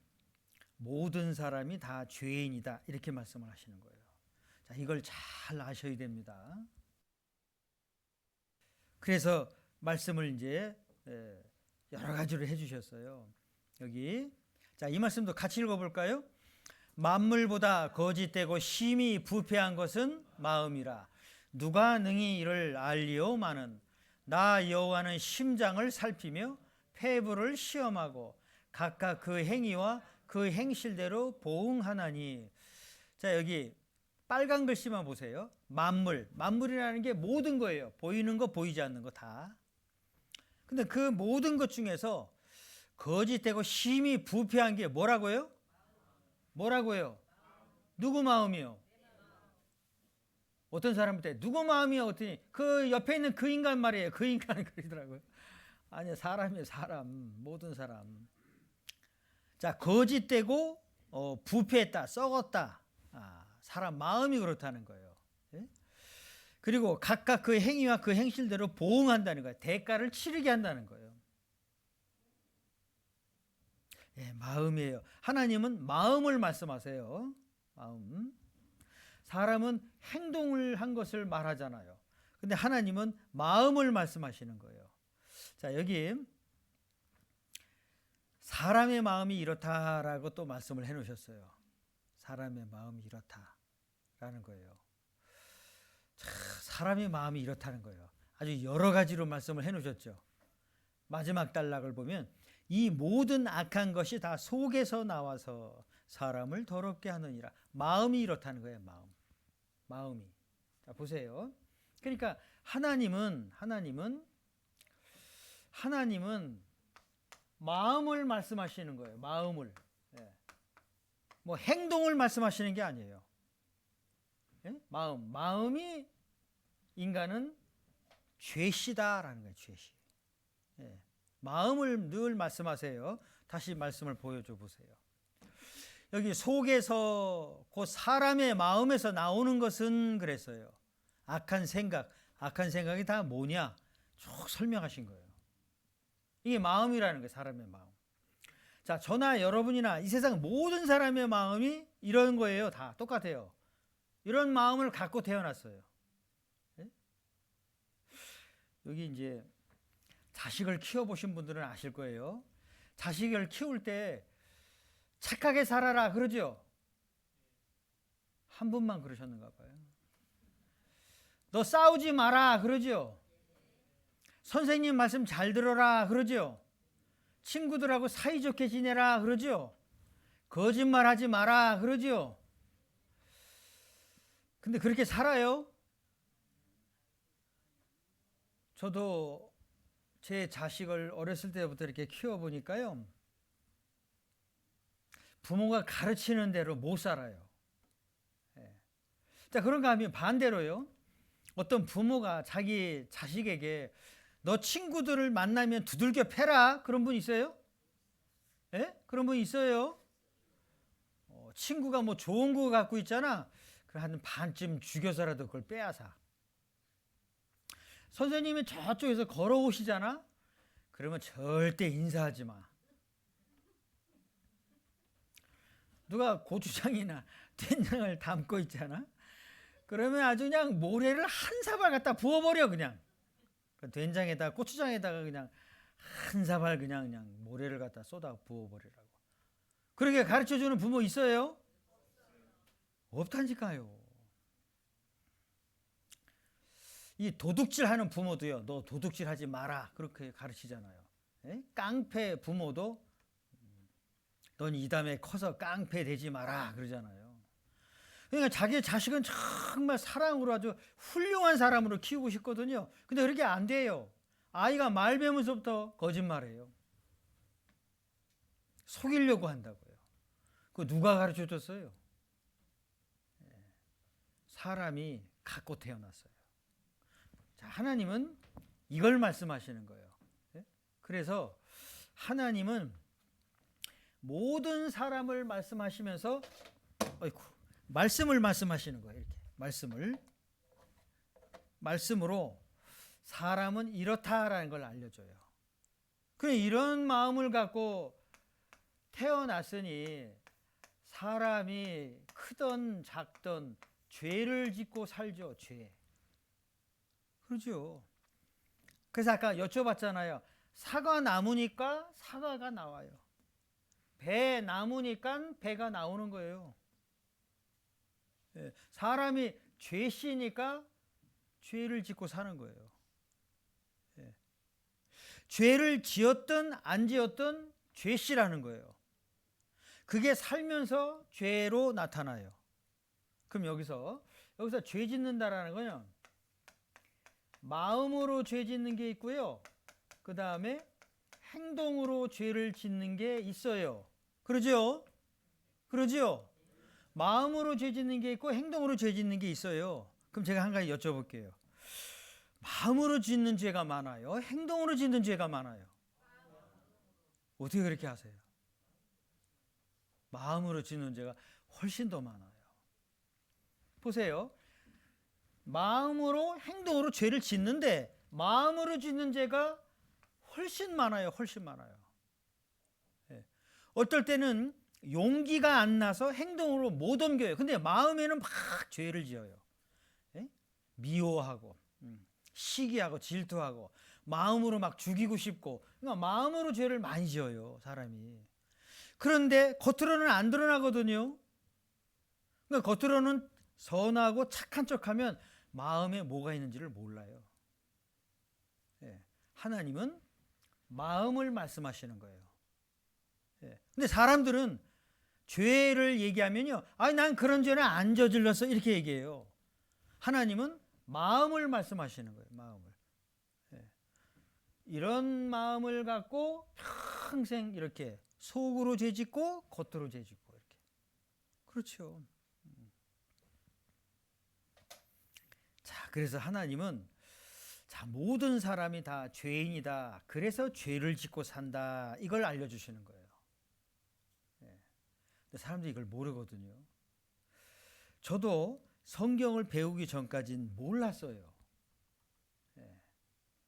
모든 사람이 다 죄인이다 이렇게 말씀을 하시는 거예요. 자, 이걸 잘 아셔야 됩니다. 그래서 말씀을 이제 여러 가지로 해주셨어요. 여기 자, 이 말씀도 같이 읽어볼까요? 만물보다 거짓되고 심히 부패한 것은 마음이라. 누가 능히 이를 알리오마는 나 여호와는 심장을 살피며 폐부를 시험하고 각각 그 행위와 그 행실대로 보응하나니. 자, 여기 빨간 글씨만 보세요. 만물, 만물이라는 게 모든 거예요. 보이는 거, 보이지 않는 거 다. 근데 그 모든 것 중에서 거짓되고 심히 부패한 게 뭐라고요? 뭐라고요? 누구 마음이요? 어떤 사람한테 누구 마음이요? 어떠니 그 옆에 있는 그 인간 말이에요. 그 인간은 그러더라고요. 아니요, 사람이에요. 사람, 모든 사람. 자, 거짓되고 부패했다, 썩었다. 사람 마음이 그렇다는 거예요. 예? 그리고 각각 그 행위와 그 행실대로 보응한다는 거예요. 대가를 치르게 한다는 거예요. 예, 마음이에요. 하나님은 마음을 말씀하세요. 마음. 사람은 행동을 한 것을 말하잖아요. 근데 하나님은 마음을 말씀하시는 거예요. 자, 여기 사람의 마음이 이렇다라고 또 말씀을 해놓으셨어요. 사람의 마음이 이렇다라는 거예요. 자, 사람의 마음이 이렇다는 거예요. 아주 여러 가지로 말씀을 해놓으셨죠. 마지막 단락을 보면 이 모든 악한 것이 다 속에서 나와서 사람을 더럽게 하느니라. 마음이 이렇다는 거예요. 마음이. 자, 보세요. 그러니까 하나님은 마음을 말씀하시는 거예요. 마음을. 예. 뭐 행동을 말씀하시는 게 아니에요. 예? 마음이 인간은 죄시다라는 거예요. 죄시. 예. 마음을 늘 말씀하세요. 다시 말씀을 보여줘 보세요. 여기 속에서 곧 사람의 마음에서 나오는 것은 그랬어요. 악한 생각이 다 뭐냐? 쭉 설명하신 거예요. 이게 마음이라는 거예요. 사람의 마음. 자, 저나 여러분이나 이 세상 모든 사람의 마음이 이런 거예요. 다 똑같아요. 이런 마음을 갖고 태어났어요. 예? 여기 이제 자식을 키워보신 분들은 아실 거예요. 자식을 키울 때 착하게 살아라 그러죠. 한 분만 그러셨는가 봐요. 너 싸우지 마라 그러죠. 선생님 말씀 잘 들어라 그러죠. 친구들하고 사이좋게 지내라 그러죠. 거짓말하지 마라 그러죠. 근데 그렇게 살아요? 저도 제 자식을 어렸을 때부터 이렇게 키워보니까요, 부모가 가르치는 대로 못 살아요. 예. 자, 그런가 하면 반대로요, 어떤 부모가 자기 자식에게 너 친구들을 만나면 두들겨 패라, 그런 분 있어요? 예? 그런 분 있어요? 친구가 뭐 좋은 거 갖고 있잖아, 한 반쯤 죽여서라도 그걸 빼앗아. 선생님이 저쪽에서 걸어오시잖아, 그러면 절대 인사하지 마. 누가 고추장이나 된장을 담고 있잖아, 그러면 아주 그냥 모래를 한 사발 갖다 부어버려. 그냥 그 된장에다가 고추장에다가 그냥 한 사발 그냥 모래를 갖다 쏟아 부어버리라고. 그렇게 가르쳐주는 부모 있어요? 없다니까요. 이 도둑질하는 부모도요, 너 도둑질하지 마라 그렇게 가르치잖아요. 예? 깡패 부모도 넌 이 다음에 커서 깡패 되지 마라 그러잖아요. 그러니까 자기 자식은 정말 사랑으로 아주 훌륭한 사람으로 키우고 싶거든요. 근데 그렇게 안 돼요. 아이가 말 배우면서부터 거짓말해요. 속이려고 한다고요. 그거 누가 가르쳐줬어요? 사람이 갖고 태어났어요. 자, 하나님은 이걸 말씀하시는 거예요. 그래서 하나님은 모든 사람을 말씀하시면서 말씀을 말씀하시는 거예요. 이렇게 말씀으로 사람은 이렇다라는 걸 알려줘요. 그래, 이런 마음을 갖고 태어났으니 사람이 크든 작든 죄를 짓고 살죠. 죄. 그렇죠. 그래서 아까 여쭤봤잖아요. 사과 나무니까 사과가 나와요. 배 나무니까 배가 나오는 거예요. 사람이 죄씨니까 죄를 짓고 사는 거예요. 죄를 지었든 안 지었든 죄씨라는 거예요. 그게 살면서 죄로 나타나요. 그럼 여기서 죄 짓는다라는 거는 마음으로 죄 짓는 게 있고요. 그 다음에 행동으로 죄를 짓는 게 있어요. 그러죠? 그러죠? 마음으로 죄 짓는 게 있고 행동으로 죄 짓는 게 있어요. 그럼 제가 한 가지 여쭤볼게요. 마음으로 짓는 죄가 많아요? 행동으로 짓는 죄가 많아요? 어떻게 그렇게 하세요? 마음으로 짓는 죄가 훨씬 더 많아요. 보세요. 마음으로 행동으로 죄를 짓는데 마음으로 짓는 죄가 훨씬 많아요. 훨씬 많아요. 어떨 때는 용기가 안 나서 행동으로 못 옮겨요. 근데 마음에는 막 죄를 지어요. 미워하고 시기하고 질투하고 마음으로 막 죽이고 싶고, 그러니까 마음으로 죄를 많이 지어요, 사람이. 그런데 겉으로는 안 드러나거든요. 그러니까 겉으로는 선하고 착한 척하면 마음에 뭐가 있는지를 몰라요. 하나님은 마음을 말씀하시는 거예요. 근데 사람들은 죄를 얘기하면요, 아니 난 그런 죄는 안 저질렀어 이렇게 얘기해요. 하나님은 마음을 말씀하시는 거예요. 마음을. 이런 마음을 갖고 평생 이렇게 속으로 죄짓고 겉으로 죄짓고 이렇게. 그렇죠. 자, 그래서 하나님은 모든 사람이 다 죄인이다. 그래서 죄를 짓고 산다. 이걸 알려주시는 거예요. 근데 사람들이 이걸 모르거든요. 저도 성경을 배우기 전까지는 몰랐어요.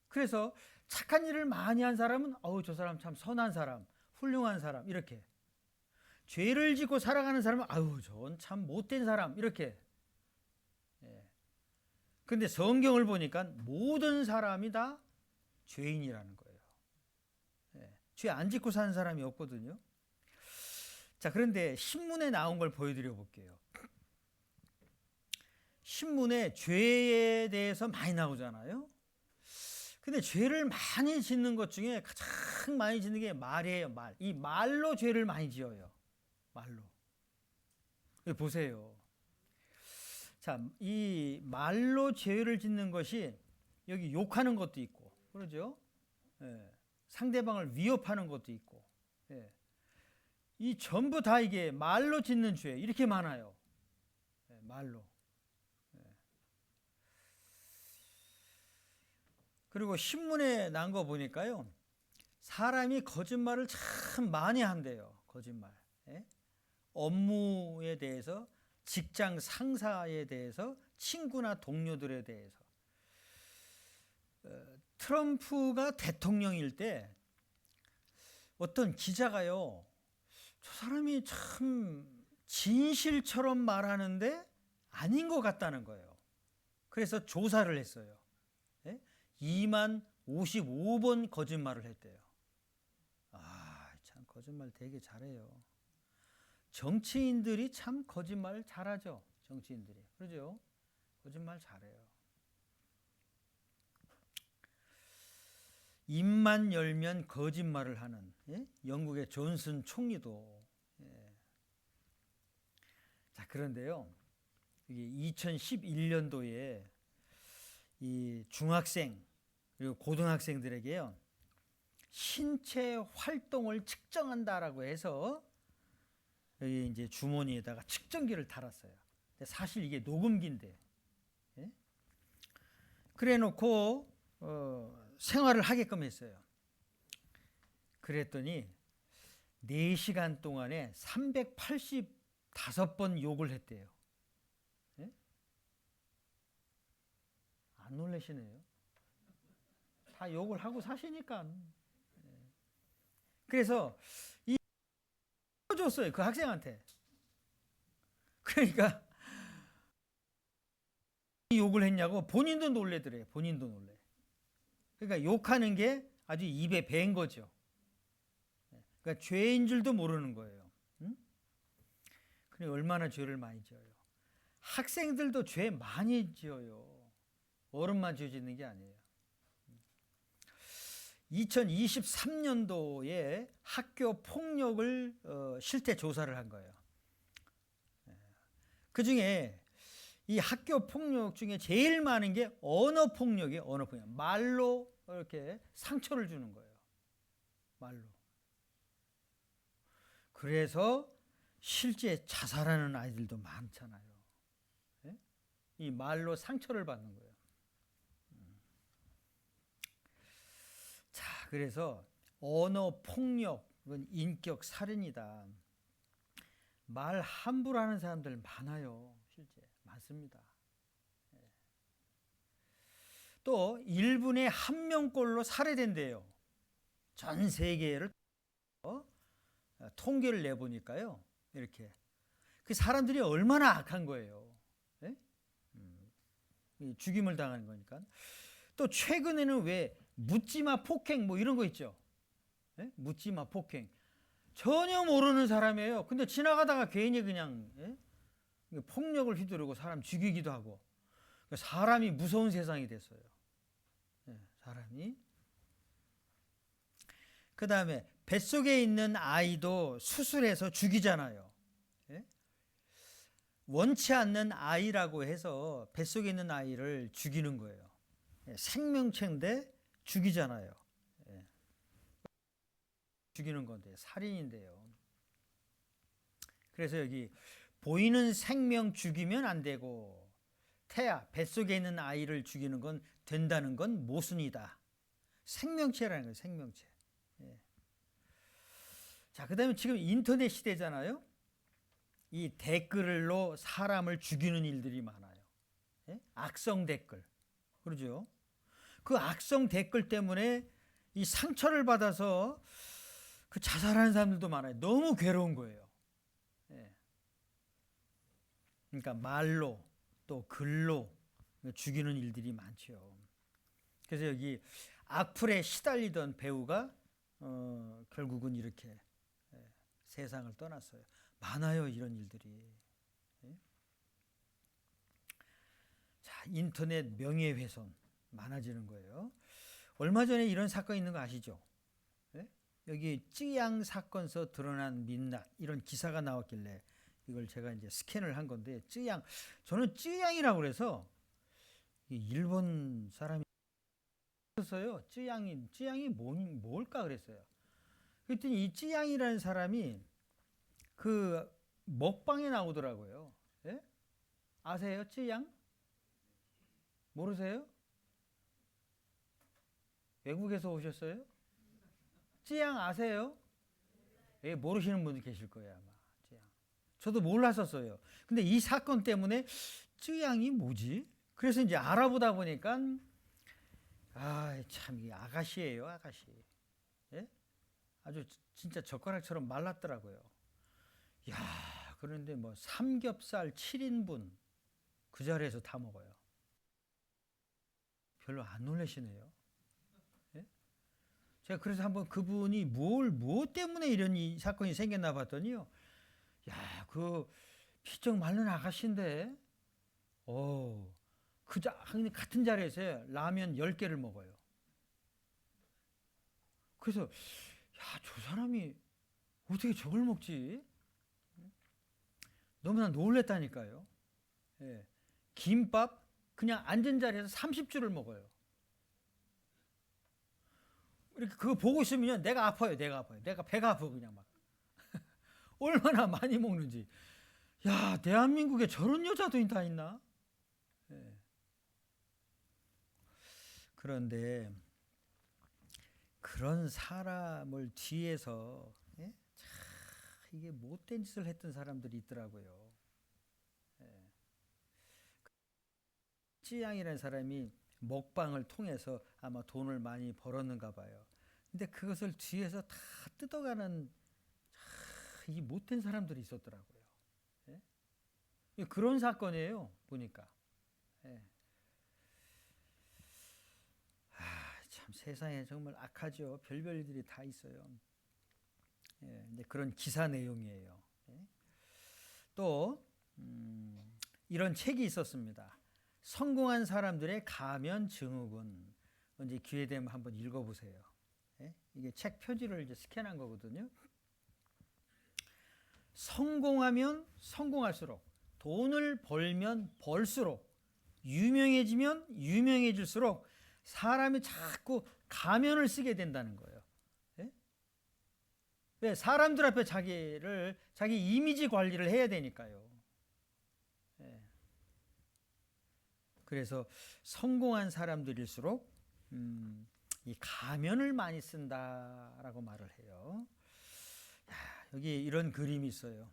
그래서 착한 일을 많이 한 사람은 저 사람 참 선한 사람, 훌륭한 사람 이렇게. 죄를 짓고 살아가는 사람은 아유 저건 참 못된 사람 이렇게. 근데 성경을 보니까 모든 사람이 다 죄인이라는 거예요. 죄 안 짓고 사는 사람이 없거든요. 자, 그런데 신문에 나온 걸 보여드려 볼게요. 신문에 죄에 대해서 많이 나오잖아요. 근데 죄를 많이 짓는 것 중에 가장 많이 짓는 게 말이에요, 말. 이 말로 죄를 많이 지어요. 말로. 여기 보세요. 자, 이 말로 죄를 짓는 것이 여기 욕하는 것도 있고, 그러죠? 상대방을 위협하는 것도 있고, 이 전부 다 이게 말로 짓는 죄 이렇게 많아요. 말로. 그리고 신문에 난 거 보니까요, 사람이 거짓말을 참 많이 한대요. 거짓말. 업무에 대해서, 직장 상사에 대해서, 친구나 동료들에 대해서. 트럼프가 대통령일 때 어떤 기자가요, 저 사람이 참 진실처럼 말하는데 아닌 것 같다는 거예요. 그래서 조사를 했어요. 2만 55번 거짓말을 했대요. 아, 참 거짓말 되게 잘해요. 정치인들이 참 거짓말 잘하죠. 정치인들이. 그러죠? 거짓말 잘해요. 입만 열면 거짓말을 하는 영국의 존슨 총리도. 자, 그런데요, 이게 2011년도에 이 중학생 그리고 고등학생들에게요, 신체 활동을 측정한다라고 해서 여기 이제 주머니에다가 측정기를 달았어요. 근데 사실 이게 녹음기인데, 그래놓고 생활을 하게끔 했어요. 그랬더니 4시간 동안에 385번 욕을 했대요. 안 놀라시네요. 다 욕을 하고 사시니까. 그래서 이 줬어요, 그 학생한테. 그러니까 욕을 했냐고 본인도 놀래더래요. 본인도 놀래. 그러니까 욕하는 게 아주 입에 밴 거죠. 그러니까 죄인 줄도 모르는 거예요. 그러니까 얼마나 죄를 많이 지어요. 학생들도 죄 많이 지어요. 어른만 죄 짓는 게 아니에요. 2023년도에 학교 폭력을 실태 조사를 한 거예요. 그 중에 이 학교 폭력 중에 제일 많은 게 언어 폭력이에요. 언어 폭력. 말로 이렇게 상처를 주는 거예요. 말로. 그래서 실제 자살하는 아이들도 많잖아요. 이 말로 상처를 받는 거예요. 자, 그래서 언어 폭력은 인격 살인이다. 말 함부로 하는 사람들 많아요. 실제 많습니다. 또 1분에 1명꼴로 살해된대요. 전 세계를 통계를 내보니까요, 이렇게 그 사람들이 얼마나 악한 거예요. 죽임을 당하는 거니까. 또 최근에는 왜 묻지마 폭행 뭐 이런 거 있죠. 묻지마 폭행. 전혀 모르는 사람이에요. 근데 지나가다가 괜히 그냥 폭력을 휘두르고 사람 죽이기도 하고. 사람이 무서운 세상이 됐어요. 사람이. 그 다음에 뱃속에 있는 아이도 수술해서 죽이잖아요. 원치 않는 아이라고 해서 뱃속에 있는 아이를 죽이는 거예요. 생명체인데 죽이잖아요. 죽이는 건데 살인인데요. 그래서 여기 보이는 생명 죽이면 안 되고, 태아 뱃속에 있는 아이를 죽이는 건 된다는 건 모순이다. 생명체라는 거예요. 생명체. 자, 그 다음에 지금 인터넷 시대잖아요. 이 댓글로 사람을 죽이는 일들이 많아요. 악성 댓글. 그러죠? 그 악성 댓글 때문에 이 상처를 받아서 그 자살하는 사람들도 많아요. 너무 괴로운 거예요. 예. 그러니까 말로 또 글로 죽이는 일들이 많죠. 그래서 여기 악플에 시달리던 배우가 결국은 이렇게 세상을 떠났어요. 많아요, 이런 일들이. 예? 자, 인터넷 명예훼손 많아지는 거예요. 얼마 전에 이런 사건 있는 거 아시죠? 예? 여기 쯔양 사건서 드러난 민낯 이런 기사가 나왔길래 이걸 제가 이제 스캔을 한 건데, 쯔양, 저는 쯔양이라고 그래서 일본 사람이 있었어요. 쯔양이 뭘까 그랬어요. 그랬더니 이 쯔양이라는 사람이 그 먹방에 나오더라고요. 예? 아세요? 쯔양? 모르세요? 외국에서 오셨어요? 쯔양 아세요? 예, 모르시는 분들 계실 거예요, 아마. 쯔양. 저도 몰랐었어요. 근데 이 사건 때문에 쯔양이 뭐지? 그래서 이제 알아보다 보니까 참 이 아가씨예요, 아가씨. 예? 아주 진짜 젓가락처럼 말랐더라고요. 야, 그런데 뭐 삼겹살 7인분 그 자리에서 다 먹어요. 별로 안 놀라시네요. 예? 제가 그래서 한번 그분이 무엇 때문에 이런 이 사건이 생겼나 봤더니요. 야, 그 피쩍 마른 아가씨인데, 같은 자리에서 라면 10개를 먹어요. 그래서, 야, 저 사람이 어떻게 저걸 먹지? 너무나 놀랬다니까요. 예. 김밥 그냥 앉은 자리에서 30줄을 먹어요. 이렇게 그거 보고 있으면 내가 아파요. 내가 배가 아파 그냥 막. 얼마나 많이 먹는지. 야, 대한민국에 저런 여자도 다 있나? 예. 그런데 그런 사람을 뒤에서 이게 못된 짓을 했던 사람들이 있더라고요. 예. 찌양이라는 사람이 먹방을 통해서 아마 돈을 많이 벌었는가 봐요. 근데 그것을 뒤에서 다 뜯어가는 이 못된 사람들이 있었더라고요. 예? 그런 사건이에요, 보니까. 예. 참 세상에 정말 악하죠. 별별 일들이 다 있어요. 예, 근데 그런 기사 내용이에요. 예? 또 이런 책이 있었습니다. 성공한 사람들의 가면 증후군. 언제 기회 되면 한번 읽어보세요. 예? 이게 책 표지를 이제 스캔한 거거든요. 성공하면 성공할수록, 돈을 벌면 벌수록, 유명해지면 유명해질수록 사람이 자꾸 가면을 쓰게 된다는 거예요. 예? 왜? 사람들 앞에 자기 이미지 관리를 해야 되니까요. 예. 그래서 성공한 사람들일수록 이 가면을 많이 쓴다라고 말을 해요. 여기 이런 그림이 있어요.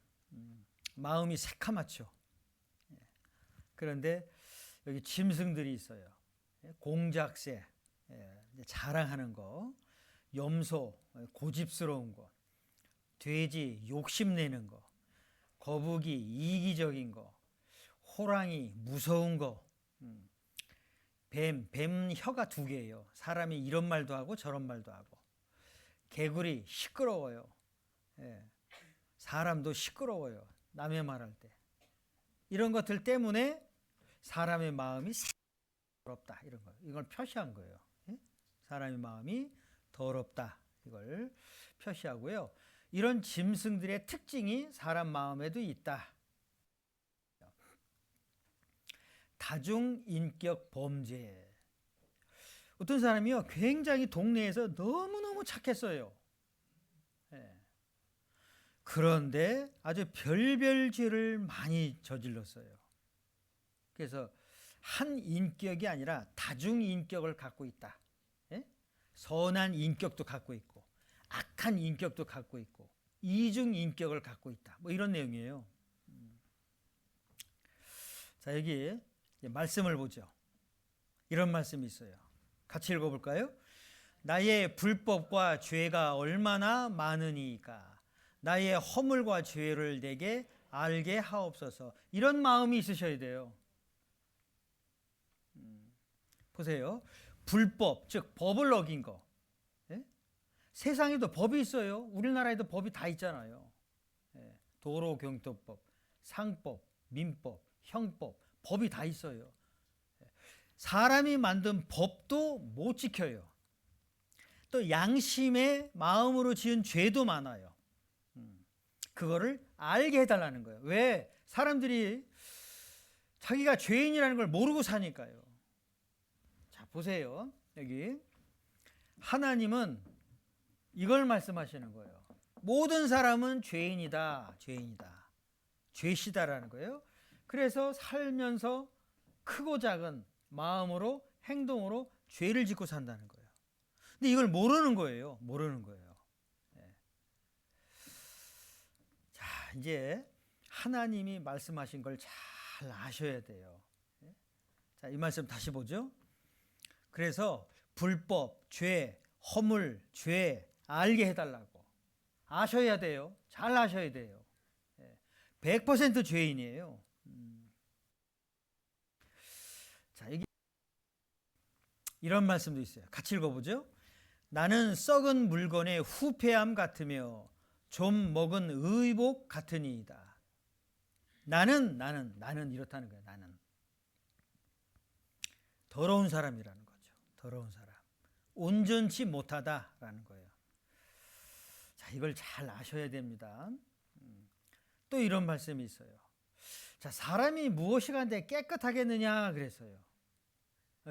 마음이 새카맣죠. 예. 그런데 여기 짐승들이 있어요. 공작새, 자랑하는 거, 염소, 고집스러운 거, 돼지, 욕심내는 거, 거북이, 이기적인 거, 호랑이, 무서운 거, 뱀 혀가 2개예요. 사람이 이런 말도 하고 저런 말도 하고. 개구리, 시끄러워요. 사람도 시끄러워요. 남의 말할 때. 이런 것들 때문에 사람의 마음이 더럽다. 이걸 표시한 거예요. 사람의 마음이 더럽다. 이걸 표시하고요. 이런 짐승들의 특징이 사람 마음에도 있다. 다중인격 범죄. 어떤 사람이요, 굉장히 동네에서 너무너무 착했어요. 그런데 아주 별별 죄를 많이 저질렀어요. 그래서 한 인격이 아니라 다중인격을 갖고 있다. 선한 인격도 갖고 있고 악한 인격도 갖고 있고 이중인격을 갖고 있다. 뭐 이런 내용이에요. 자, 여기 말씀을 보죠. 이런 말씀이 있어요. 같이 읽어볼까요? 나의 불법과 죄가 얼마나 많으니까 나의 허물과 죄를 내게 알게 하옵소서. 이런 마음이 있으셔야 돼요. 보세요. 불법, 즉 법을 어긴 거. 예? 세상에도 법이 있어요. 우리나라에도 법이 다 있잖아요. 예. 도로교통법, 상법, 민법, 형법, 법이 다 있어요. 사람이 만든 법도 못 지켜요. 또 양심의 마음으로 지은 죄도 많아요. 그거를 알게 해달라는 거예요. 왜? 사람들이 자기가 죄인이라는 걸 모르고 사니까요. 자, 보세요. 여기 하나님은 이걸 말씀하시는 거예요. 모든 사람은 죄인이다, 죄인이다, 죄시다라는 거예요. 그래서 살면서 크고 작은 마음으로, 행동으로 죄를 짓고 산다는 거예요. 근데 이걸 모르는 거예요. 모르는 거예요. 네. 자, 이제 하나님이 말씀하신 걸 잘 아셔야 돼요. 네. 자, 이 말씀 다시 보죠. 그래서 불법, 죄, 허물, 죄 알게 해달라고 아셔야 돼요. 잘 아셔야 돼요. 100% 죄인이에요. 자, 여기 이런 말씀도 있어요. 같이 읽어보죠. 나는 썩은 물건의 후패함 같으며 좀 먹은 의복 같으니이다. 나는 이렇다는 거예요. 나는 더러운 사람이라는 거죠. 더러운 사람. 온전치 못하다라는 거예요. 자, 이걸 잘 아셔야 됩니다. 또 이런 말씀이 있어요. 자, 사람이 무엇이 간데 깨끗하겠느냐 그랬어요.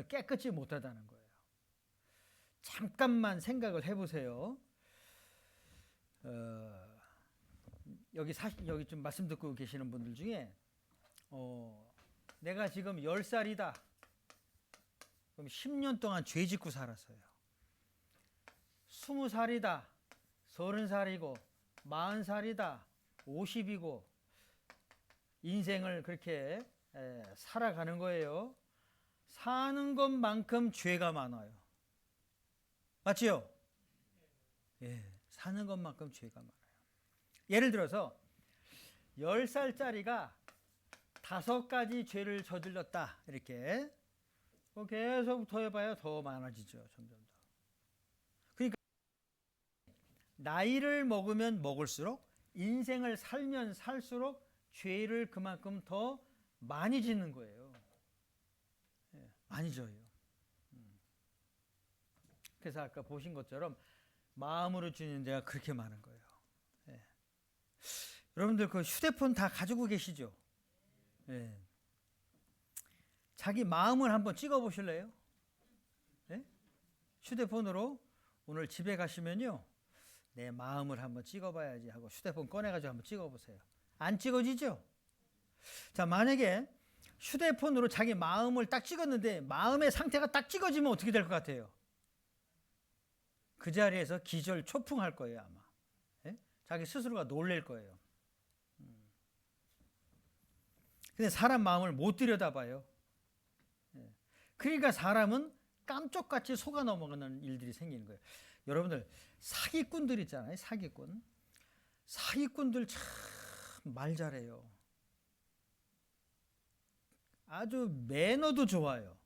깨끗이 못하다는 거예요. 잠깐만 생각을 해보세요. 여기 좀 말씀 듣고 계시는 분들 중에 내가 지금 10살이다. 그럼 10년 동안 죄 짓고 살았어요. 20살이다. 30살이고 40살이다. 50이고 인생을 그렇게 살아가는 거예요. 사는 것만큼 죄가 많아요. 맞지요? 예, 사는 것만큼 죄가 많아요. 예를 들어서 10살짜리가 5가지 죄를 저질렀다. 이렇게 계속 더 해봐야 더 많아지죠. 점점 더. 그러니까 나이를 먹으면 먹을수록 인생을 살면 살수록 죄를 그만큼 더 많이 짓는 거예요. 예, 많이 져요. 그래서 아까 보신 것처럼 마음으로 지는 죄가 그렇게 많은 거예요. 예. 여러분들 그 휴대폰 다 가지고 계시죠? 예. 자기 마음을 한번 찍어 보실래요? 예? 휴대폰으로 오늘 집에 가시면요. 내 마음을 한번 찍어봐야지 하고 휴대폰 꺼내가지고 한번 찍어보세요. 안 찍어지죠? 자, 만약에 휴대폰으로 자기 마음을 딱 찍었는데 마음의 상태가 딱 찍어지면 어떻게 될 것 같아요? 그 자리에서 기절 초풍할 거예요, 아마. 예? 자기 스스로가 놀랄 거예요. 근데 사람 마음을 못 들여다봐요. 예. 그러니까 사람은 깜짝같이 속아 넘어가는 일들이 생기는 거예요. 여러분들 사기꾼들 있잖아요. 사기꾼. 사기꾼들 참 말 잘해요. 아주 매너도 좋아요.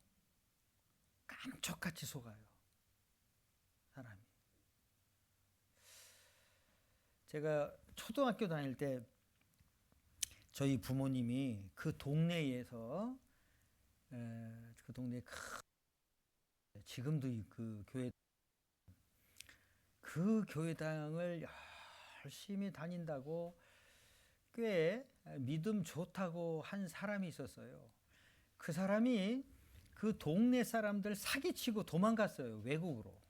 깜짝같이 속아요. 사람이. 제가 초등학교 다닐 때 저희 부모님이 그 동네에서 그 동네 지금도 그 교회당을 열심히 다닌다고 꽤 믿음 좋다고 한 사람이 있었어요. 그 사람이 그 동네 사람들 사기치고 도망갔어요. 외국으로.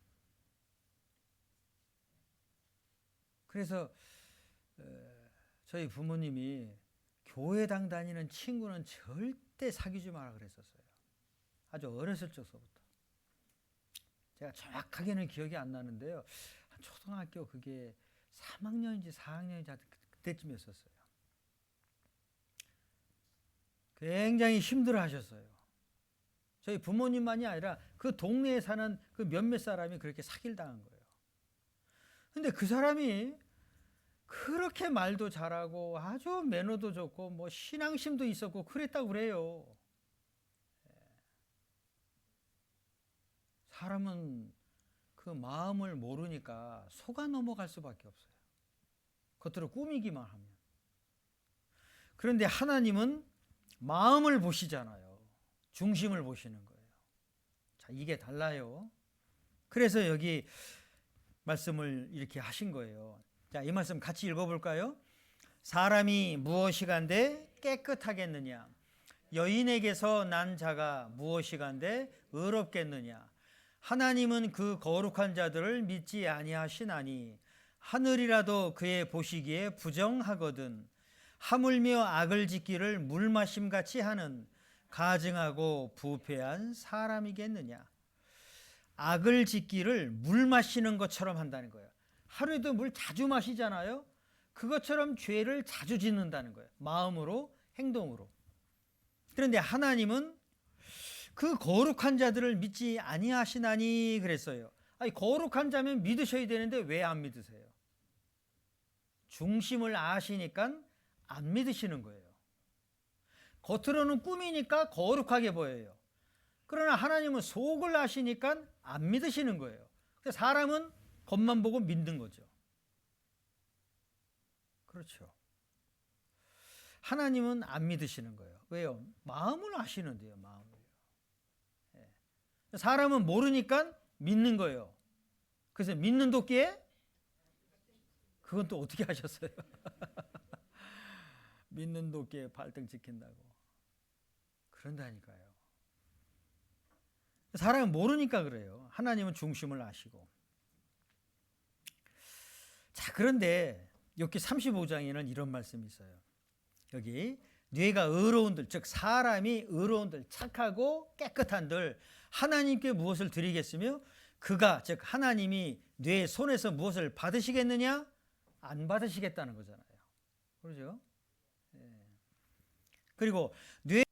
그래서 저희 부모님이 교회당 다니는 친구는 절대 사귀지 마라 그랬었어요. 아주 어렸을 적서부터. 제가 정확하게는 기억이 안 나는데요. 초등학교 그게 3학년인지 4학년인지 그때쯤이었어요. 굉장히 힘들어 하셨어요. 저희 부모님만이 아니라 그 동네에 사는 그 몇몇 사람이 그렇게 사기를 당한 거예요. 근데 그 사람이 그렇게 말도 잘하고 아주 매너도 좋고 뭐 신앙심도 있었고 그랬다고 그래요. 사람은 그 마음을 모르니까 속아 넘어갈 수밖에 없어요. 겉으로 꾸미기만 하면. 그런데 하나님은 마음을 보시잖아요. 중심을 보시는 거예요. 자, 이게 달라요. 그래서 여기 말씀을 이렇게 하신 거예요. 자, 이 말씀 같이 읽어볼까요? 사람이 무엇이간데 깨끗하겠느냐? 여인에게서 난 자가 무엇이간데 의롭겠느냐? 하나님은 그 거룩한 자들을 믿지 아니하시나니 하늘이라도 그의 보시기에 부정하거든. 하물며 악을 짓기를 물마심같이 하는 가증하고 부패한 사람이겠느냐? 악을 짓기를 물 마시는 것처럼 한다는 거예요. 하루에도 물 자주 마시잖아요. 그것처럼 죄를 자주 짓는다는 거예요. 마음으로, 행동으로. 그런데 하나님은 그 거룩한 자들을 믿지 아니하시나니 그랬어요. 아니, 거룩한 자면 믿으셔야 되는데 왜 안 믿으세요? 중심을 아시니까 안 믿으시는 거예요. 겉으로는 꾸미니까 거룩하게 보여요. 그러나 하나님은 속을 아시니까 안 믿으시는 거예요. 사람은 겉만 보고 믿는 거죠. 그렇죠. 하나님은 안 믿으시는 거예요. 왜요? 마음을 아시는데요. 마음을. 사람은 모르니까 믿는 거예요. 그래서 믿는 도끼에 그건 또 어떻게 하셨어요? 믿는 도끼에 발등 찍힌다고. 그런다니까요. 사람은 모르니까 그래요. 하나님은 중심을 아시고. 자, 그런데 욥기 35장에는 이런 말씀이 있어요. 여기 뇌가 의로운들, 즉 사람이 의로운들, 착하고 깨끗한들 하나님께 무엇을 드리겠으며 그가, 즉 하나님이 뇌 손에서 무엇을 받으시겠느냐? 안 받으시겠다는 거잖아요. 그렇죠? 그리고 뇌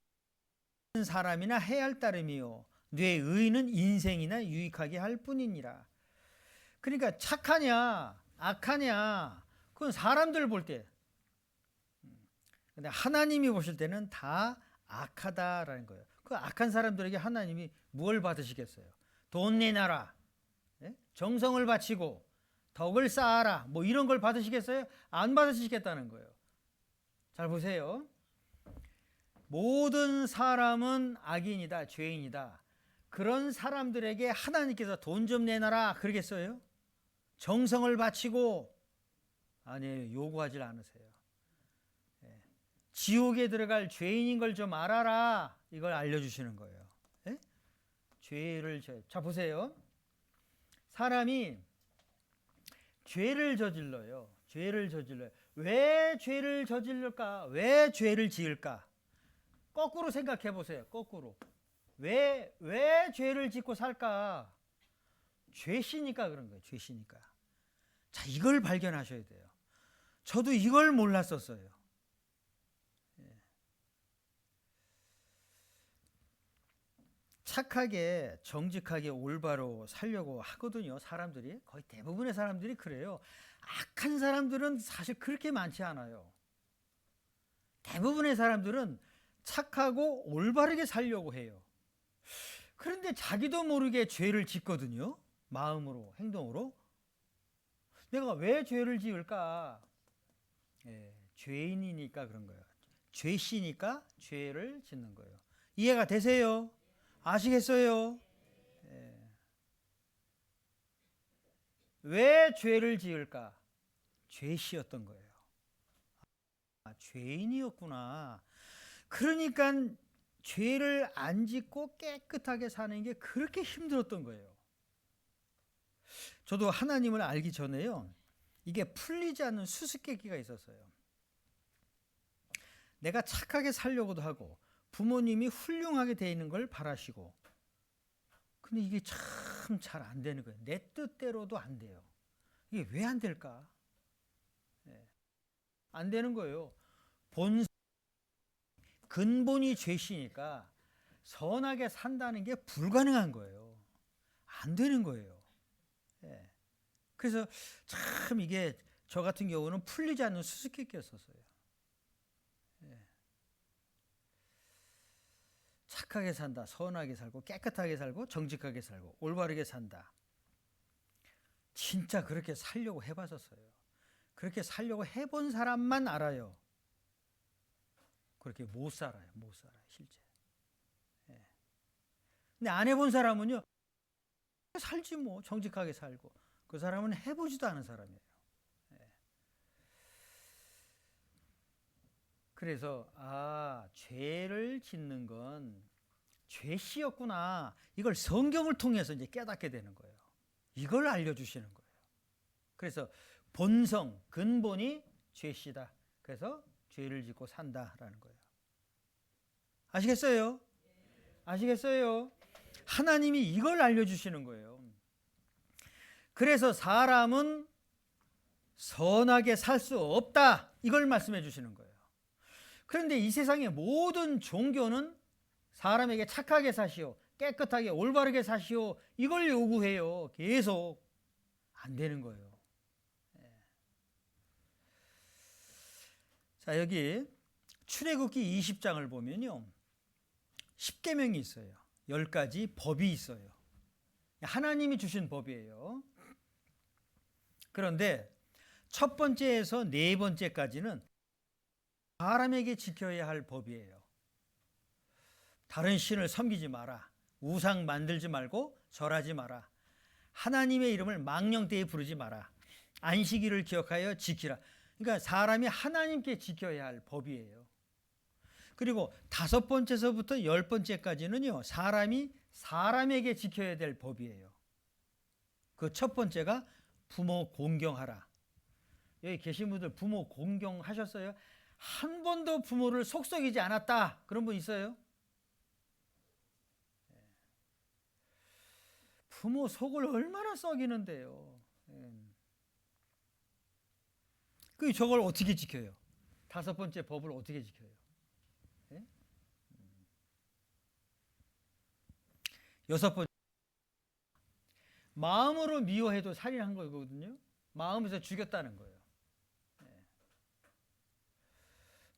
사람이나 해할 따름이요 뇌의 의는 인생이나 유익하게 할 뿐이니라. 그러니까 착하냐 악하냐 그건 사람들 볼 때, 근데 하나님이 보실 때는 다 악하다라는 거예요. 그 악한 사람들에게 하나님이 뭘 받으시겠어요? 돈 내놔라, 정성을 바치고 덕을 쌓아라, 뭐 이런 걸 받으시겠어요? 안 받으시겠다는 거예요. 잘 보세요. 모든 사람은 악인이다, 죄인이다. 그런 사람들에게 하나님께서 돈 좀 내놔라 그러겠어요? 정성을 바치고, 아니에요. 요구하지 않으세요. 지옥에 들어갈 죄인인 걸 좀 알아라, 이걸 알려주시는 거예요. 죄를 자 보세요. 사람이 죄를 저질러요. 죄를 저질러요. 왜 죄를 저질를까? 왜 죄를 지을까? 거꾸로 생각해 보세요. 거꾸로. 왜 죄를 짓고 살까? 죄시니까 그런 거예요. 죄시니까. 자, 이걸 발견하셔야 돼요. 저도 이걸 몰랐었어요. 착하게 정직하게 올바로 살려고 하거든요. 사람들이 거의 대부분의 사람들이 그래요. 악한 사람들은 사실 그렇게 많지 않아요. 대부분의 사람들은 착하고 올바르게 살려고 해요. 그런데 자기도 모르게 죄를 짓거든요. 마음으로, 행동으로. 내가 왜 죄를 지을까? 죄인이니까 그런 거예요. 죄시니까 죄를 짓는 거예요. 이해가 되세요? 아시겠어요? 왜 죄를 지을까? 죄시였던 거예요. 아, 죄인이었구나. 그러니까 죄를 안 짓고 깨끗하게 사는 게 그렇게 힘들었던 거예요. 저도 하나님을 알기 전에요, 이게 풀리지 않는 수수께끼가 있었어요. 내가 착하게 살려고도 하고 부모님이 훌륭하게 되어 있는 걸 바라시고, 근데 이게 참 잘 안 되는 거예요. 내 뜻대로도 안 돼요. 이게 왜 안 될까? 안 되는 거예요. 근본이 죄시니까 선하게 산다는 게 불가능한 거예요. 안 되는 거예요. 예. 그래서 참 이게 저 같은 경우는 풀리지 않는 수수께끼였었어요. 예. 착하게 산다, 선하게 살고 깨끗하게 살고 정직하게 살고 올바르게 산다. 진짜 그렇게 살려고 해봤었어요. 그렇게 살려고 해본 사람만 알아요. 그렇게 못 살아요. 못 살아요. 실제. 예. 근데 안 해본 사람은요. 살지 뭐. 정직하게 살고. 그 사람은 해보지도 않은 사람이에요. 예. 그래서 죄를 짓는 건 죄씨였구나. 이걸 성경을 통해서 이제 깨닫게 되는 거예요. 이걸 알려주시는 거예요. 그래서 본성, 근본이 죄씨다. 그래서 죄를 짓고 산다라는 거예요. 아시겠어요? 아시겠어요? 하나님이 이걸 알려주시는 거예요. 그래서 사람은 선하게 살 수 없다. 이걸 말씀해 주시는 거예요. 그런데 이 세상의 모든 종교는 사람에게 착하게 사시오, 깨끗하게 올바르게 사시오, 이걸 요구해요. 계속 안 되는 거예요. 자, 여기 출애굽기 20장을 보면요, 10계명이 있어요. 10가지 법이 있어요. 하나님이 주신 법이에요. 그런데 첫 번째에서 네 번째까지는 사람에게 지켜야 할 법이에요. 다른 신을 섬기지 마라. 우상 만들지 말고 절하지 마라. 하나님의 이름을 망령되이 부르지 마라. 안식일을 기억하여 지키라. 그러니까 사람이 하나님께 지켜야 할 법이에요. 그리고 5번째서부터 10번째까지는요, 사람이 사람에게 지켜야 될 법이에요. 그 첫 번째가 부모 공경하라. 여기 계신 분들 부모 공경하셨어요? 한 번도 부모를 속썩이지 않았다. 그런 분 있어요? 부모 속을 얼마나 썩이는데요. 그 저걸 어떻게 지켜요? 5번째 법을 어떻게 지켜요? 예? 6번째, 마음으로 미워해도 살인한 거거든요. 마음에서 죽였다는 거예요.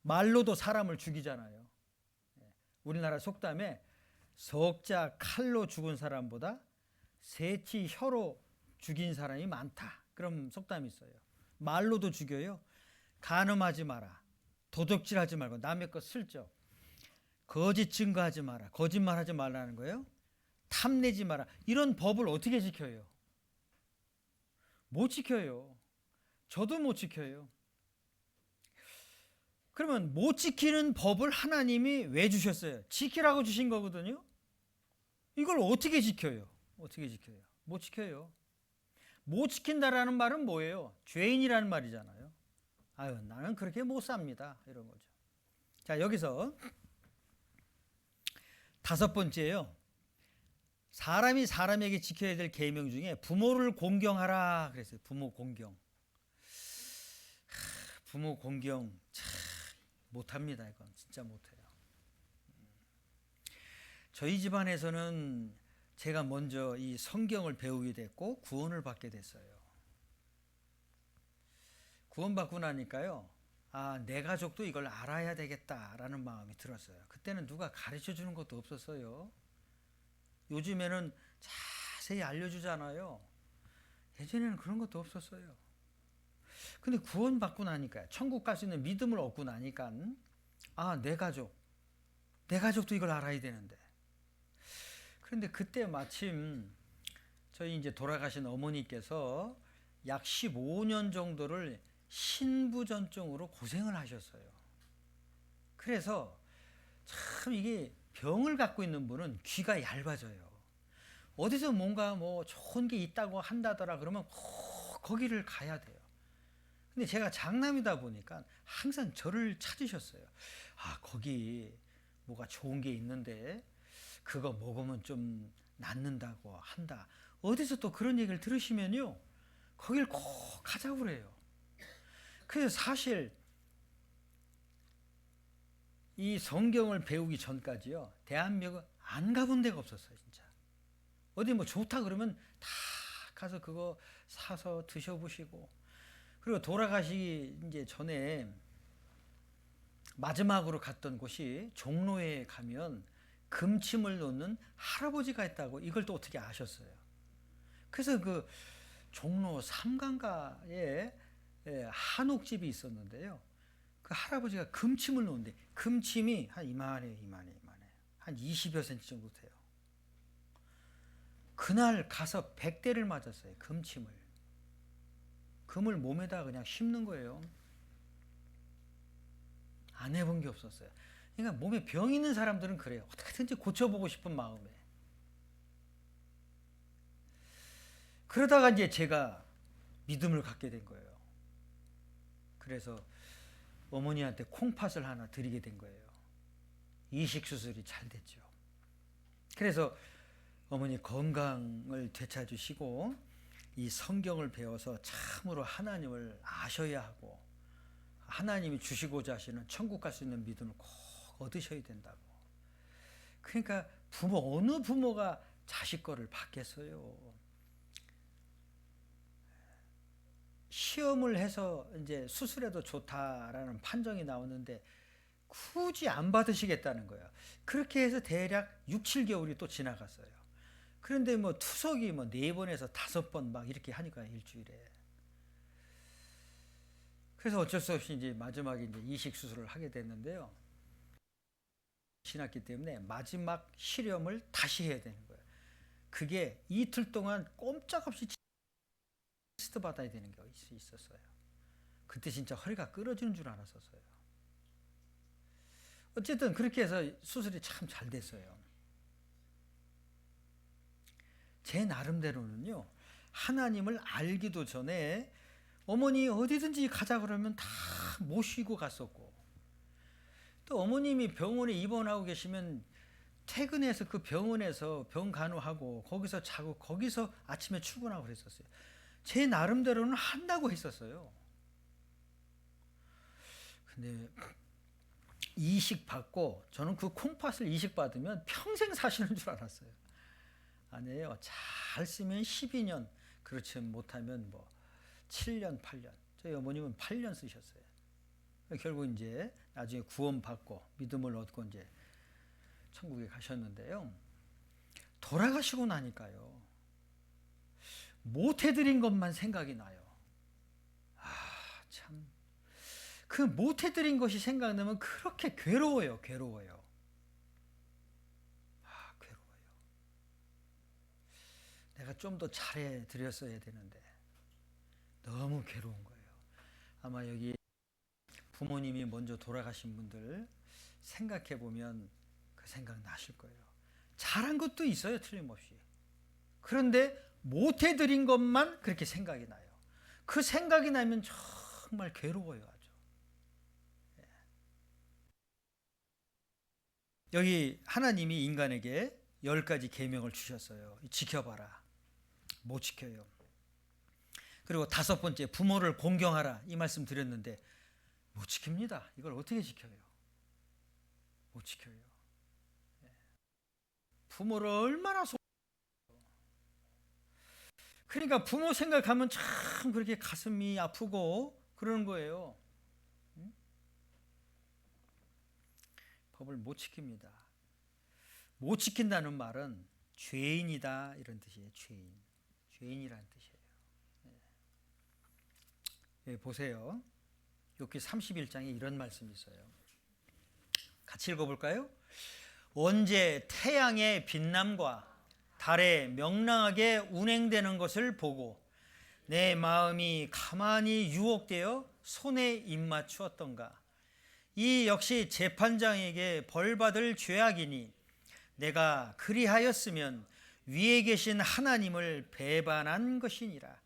말로도 사람을 죽이잖아요. 우리나라 속담에 석자 칼로 죽은 사람보다 세치 혀로 죽인 사람이 많다. 그런 속담이 있어요. 말로도 죽여요. 간음하지 마라. 도적질하지 말고 남의 것 슬쩍. 거짓 증거하지 마라. 거짓말하지 말라는 거예요. 탐내지 마라. 이런 법을 어떻게 지켜요? 못 지켜요. 저도 못 지켜요. 그러면 못 지키는 법을 하나님이 왜 주셨어요? 지키라고 주신 거거든요. 이걸 어떻게 지켜요? 어떻게 지켜요? 못 지켜요. 못 지킨다라는 말은 뭐예요? 죄인이라는 말이잖아요. 아유, 나는 그렇게 못 삽니다. 이런 거죠. 자, 여기서 5번째예요. 사람이 사람에게 지켜야 될 계명 중에 부모를 공경하라 그랬어요. 부모 공경. 부모 공경 참 못합니다. 이건 진짜 못해요. 저희 집안에서는 제가 먼저 이 성경을 배우게 됐고 구원을 받게 됐어요. 구원받고 나니까요, 내 가족도 이걸 알아야 되겠다라는 마음이 들었어요. 그때는 누가 가르쳐 주는 것도 없었어요. 요즘에는 자세히 알려주잖아요. 예전에는 그런 것도 없었어요. 근데 구원받고 나니까, 천국 갈 수 있는 믿음을 얻고 나니까, 내 가족도 이걸 알아야 되는데. 그런데 그때 마침 저희 이제 돌아가신 어머니께서 약 15년 정도를 신부전증으로 고생을 하셨어요. 그래서 참 이게 병을 갖고 있는 분은 귀가 얇아져요. 어디서 뭔가 뭐 좋은 게 있다고 한다더라 그러면 꼭 거기를 가야 돼요. 근데 제가 장남이다 보니까 항상 저를 찾으셨어요. 거기 뭐가 좋은 게 있는데 그거 먹으면 좀 낫는다고 한다. 어디서 또 그런 얘기를 들으시면요, 거길 꼭 가자고 그래요. 그래서 사실 이 성경을 배우기 전까지요, 대한민국 안 가본 데가 없었어요, 진짜. 어디 뭐 좋다 그러면 다 가서 그거 사서 드셔보시고, 그리고 돌아가시기 이제 전에 마지막으로 갔던 곳이 종로에 가면 금침을 놓는 할아버지가 있다고, 이걸 또 어떻게 아셨어요? 그래서 그 종로 삼강가에 한옥집이 있었는데요. 그 할아버지가 금침을 놓는데, 금침이 한 이만해. 한 20여 cm 정도 돼요. 그날 가서 100대를 맞았어요. 금침을. 금을 몸에다 그냥 심는 거예요. 안 해본 게 없었어요. 그러니까 몸에 병 있는 사람들은 그래요. 어떻게든지 고쳐보고 싶은 마음에. 그러다가 이제 제가 믿음을 갖게 된 거예요. 그래서 어머니한테 콩팥을 하나 드리게 된 거예요. 이식 수술이 잘 됐죠. 그래서 어머니 건강을 되찾으시고 이 성경을 배워서 참으로 하나님을 아셔야 하고, 하나님이 주시고자 하시는 천국 갈 수 있는 믿음을 꼭 얻으셔야 된다고. 그러니까 어느 부모가 자식 거를 받겠어요. 시험을 해서 이제 수술해도 좋다라는 판정이 나오는데 굳이 안 받으시겠다는 거예요. 그렇게 해서 대략 6, 7개월이 또 지나갔어요. 그런데 뭐 투석이 뭐 4번에서 5번 막 이렇게 하니까 일주일에. 그래서 어쩔 수 없이 이제 마지막에 이제 이식 수술을 하게 됐는데요. 지났기 때문에 마지막 실험을 다시 해야 되는 거예요. 그게 이틀 동안 꼼짝없이 테스트 받아야 되는 게 있었어요. 그때 진짜 허리가 끊어지는 줄 알았었어요. 어쨌든 그렇게 해서 수술이 참 잘 됐어요. 제 나름대로는요, 하나님을 알기도 전에 어머니 어디든지 가자 그러면 다 모시고 갔었고, 또 어머님이 병원에 입원하고 계시면 퇴근해서 그 병원에서 병 간호하고 거기서 자고 거기서 아침에 출근하고 그랬었어요. 제 나름대로는 한다고 했었어요. 근데 이식 받고, 저는 그 콩팥을 이식 받으면 평생 사시는 줄 알았어요. 아니에요. 잘 쓰면 12년, 그렇지 못하면 뭐 7년, 8년. 저희 어머님은 8년 쓰셨어요. 결국 이제 나중에 구원 받고 믿음을 얻고 이제 천국에 가셨는데요. 돌아가시고 나니까요, 못 해드린 것만 생각이 나요. 참. 그 못 해드린 것이 생각나면 그렇게 괴로워요. 괴로워요. 내가 좀 더 잘해 드렸어야 되는데 너무 괴로운 거예요. 아마 여기 부모님이 먼저 돌아가신 분들 생각해 보면 그 생각 나실 거예요. 잘한 것도 있어요, 틀림없이. 그런데 못 해드린 것만 그렇게 생각이 나요. 그 생각이 나면 정말 괴로워요, 아주. 여기 하나님이 인간에게 10가지 계명을 주셨어요. 지켜봐라. 못 지켜요. 그리고 5번째, 부모를 공경하라. 이 말씀 드렸는데 못 지킵니다. 이걸 어떻게 지켜요? 못 지켜요. 부모를 얼마나 그러니까 부모 생각하면 참 그렇게 가슴이 아프고 그러는 거예요. 응? 법을 못 지킵니다. 못 지킨다는 말은 죄인이다 이런 뜻이에요. 죄인이라는 뜻이에요. 예, 보세요. 욥기 31장에 이런 말씀이 있어요. 같이 읽어볼까요? 언제 태양의 빛남과 달에 명랑하게 운행되는 것을 보고 내 마음이 가만히 유혹되어 손에 입맞추었던가. 이 역시 재판장에게 벌받을 죄악이니 내가 그리하였으면 위에 계신 하나님을 배반한 것이니라.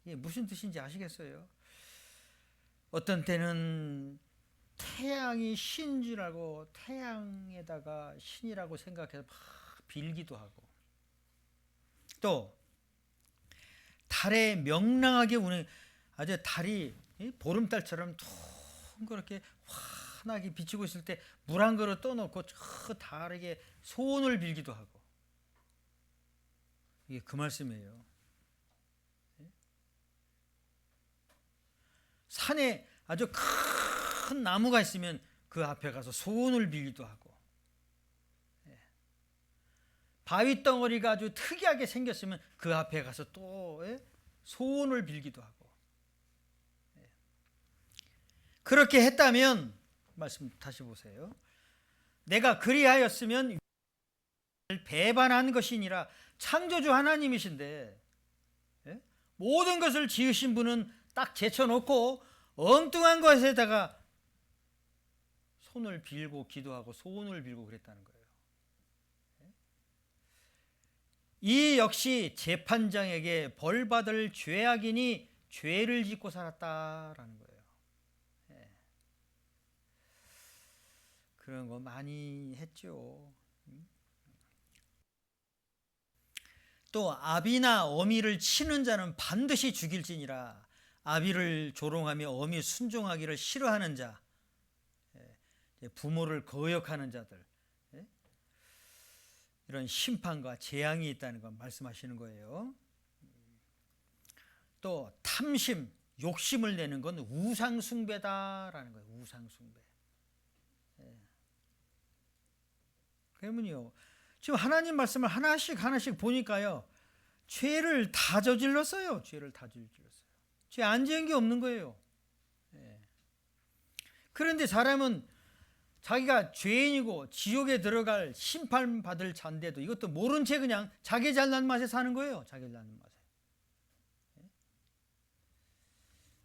이게 무슨 뜻인지 아시겠어요? 어떤 때는 태양이 신인 줄 알고 태양에다가 신이라고 생각해서 막 빌기도 하고, 또 달에 명랑하게 운행, 아주 달이 보름달처럼 동그랗게 환하게 비치고 있을 때 물 한 그릇 떠놓고 저 다르게 소원을 빌기도 하고. 이게 그 말씀이에요. 산에 아주 큰 나무가 있으면 그 앞에 가서 소원을 빌기도 하고, 바위 덩어리가 아주 특이하게 생겼으면 그 앞에 가서 또 소원을 빌기도 하고. 그렇게 했다면, 말씀 다시 보세요. 내가 그리하였으면 배반한 것이니라. 창조주 하나님이신데 모든 것을 지으신 분은 딱 제쳐놓고 엉뚱한 것에다가 손을 빌고 기도하고 소원을 빌고 그랬다는 거예요. 이 역시 재판장에게 벌받을 죄악이니 죄를 짓고 살았다라는 거예요. 그런 거 많이 했죠. 또 아비나 어미를 치는 자는 반드시 죽일지니라. 아비를 조롱하며 어미 순종하기를 싫어하는 자, 부모를 거역하는 자들, 이런 심판과 재앙이 있다는 걸 말씀하시는 거예요. 또 탐심, 욕심을 내는 건 우상숭배다라는 거예요. 우상숭배. 그러면요, 지금 하나님 말씀을 하나씩 보니까요, 죄를 다 저질렀어요. 죄를 다 저질렀어요. 죄 안 지은 게 없는 거예요. 그런데 사람은 자기가 죄인이고 지옥에 들어갈 심판받을 자인데도 이것도 모른 채 그냥 자기 잘난 맛에 사는 거예요. 자기 잘난 맛에.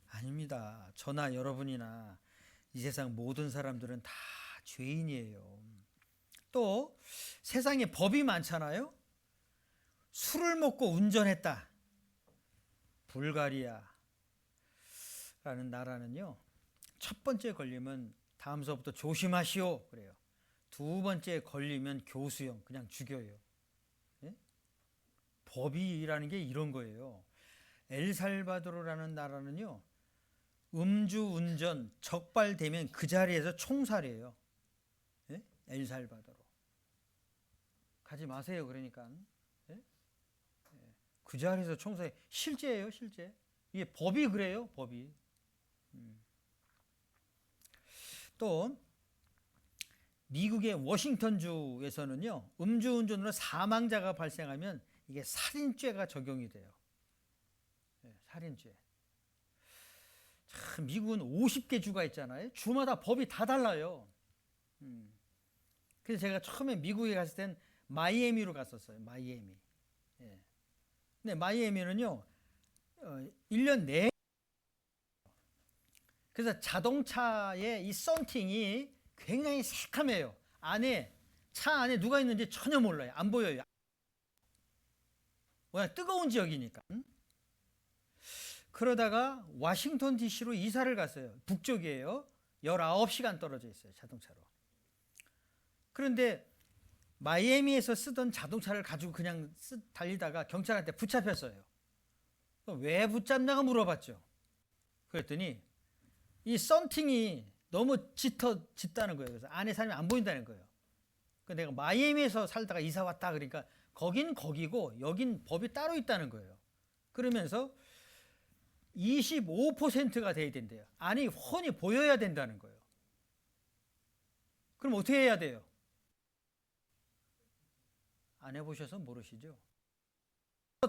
아닙니다. 저나 여러분이나 이 세상 모든 사람들은 다 죄인이에요. 또 세상에 법이 많잖아요. 술을 먹고 운전했다. 불가리아라는 나라는요, 첫 번째 걸리면 다음서부터 조심하시오 그래요. 두 번째 걸리면 교수형, 그냥 죽여요. 법이라는 게 이런 거예요. 엘살바도르라는 나라는요, 음주운전 적발되면 그 자리에서 총살이에요. 엘살바도르 가지 마세요. 그러니까 그 자리에서 총살이 실제예요. 실제. 이게 법이 그래요. 법이. 또 미국의 워싱턴주에서는요, 음주운전으로 사망자가 발생하면 이게 살인죄가 적용이 돼요. 살인죄. 참, 미국은 50개 주가 있잖아요. 주마다 법이 다 달라요. 그래서 제가 처음에 미국에 갔을 땐 마이애미로 갔었어요. 마이애미. 근데 마이애미는요, 1년 내내, 그래서 자동차의 이 썬팅이 굉장히 새카매요. 차 안에 누가 있는지 전혀 몰라요. 안 보여요. 워낙 뜨거운 지역이니까. 그러다가 워싱턴 DC로 이사를 갔어요. 북쪽이에요. 19시간 떨어져 있어요. 자동차로. 그런데 마이애미에서 쓰던 자동차를 가지고 그냥 달리다가 경찰한테 붙잡혔어요. 왜 붙잡냐고 물어봤죠. 그랬더니 이 썬팅이 너무 짙다는 거예요. 그래서 안에 사람이 안 보인다는 거예요. 내가 마이애미에서 살다가 이사 왔다 그러니까 거긴 거기고 여긴 법이 따로 있다는 거예요. 그러면서 25%가 돼야 된대요. 안이 훤히 보여야 된다는 거예요. 그럼 어떻게 해야 돼요? 안 해보셔서 모르시죠?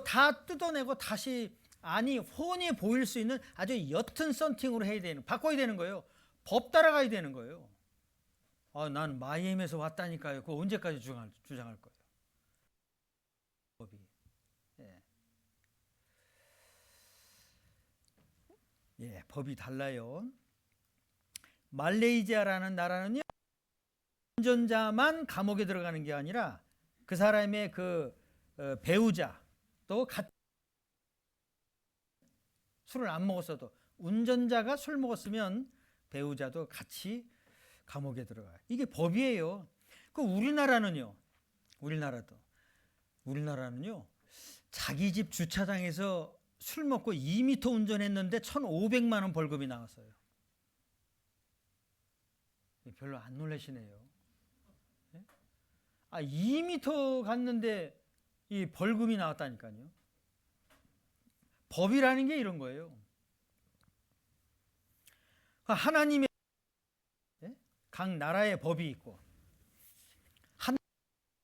다 뜯어내고 다시 안이 훤히 보일 수 있는 아주 옅은 썬팅으로 해야 되는, 바꿔야 되는 거예요. 법 따라가야 되는 거예요. 난 마이애미에서 왔다니까요. 그거 언제까지 주장할 거예요? 법이. 법이 달라요. 말레이시아라는 나라는요, 운전자만 감옥에 들어가는 게 아니라 그 사람의 그 배우자 또 같이 술을 안 먹었어도, 운전자가 술 먹었으면 배우자도 같이 감옥에 들어가요. 이게 법이에요. 우리나라는요, 우리나라는요, 자기 집 주차장에서 술 먹고 2m 운전했는데 1,500만 원 벌금이 나왔어요. 별로 안 놀라시네요. 예? 2m 갔는데 이 벌금이 나왔다니까요. 법이라는 게 이런 거예요. 하나님의 각 나라의 법이 있고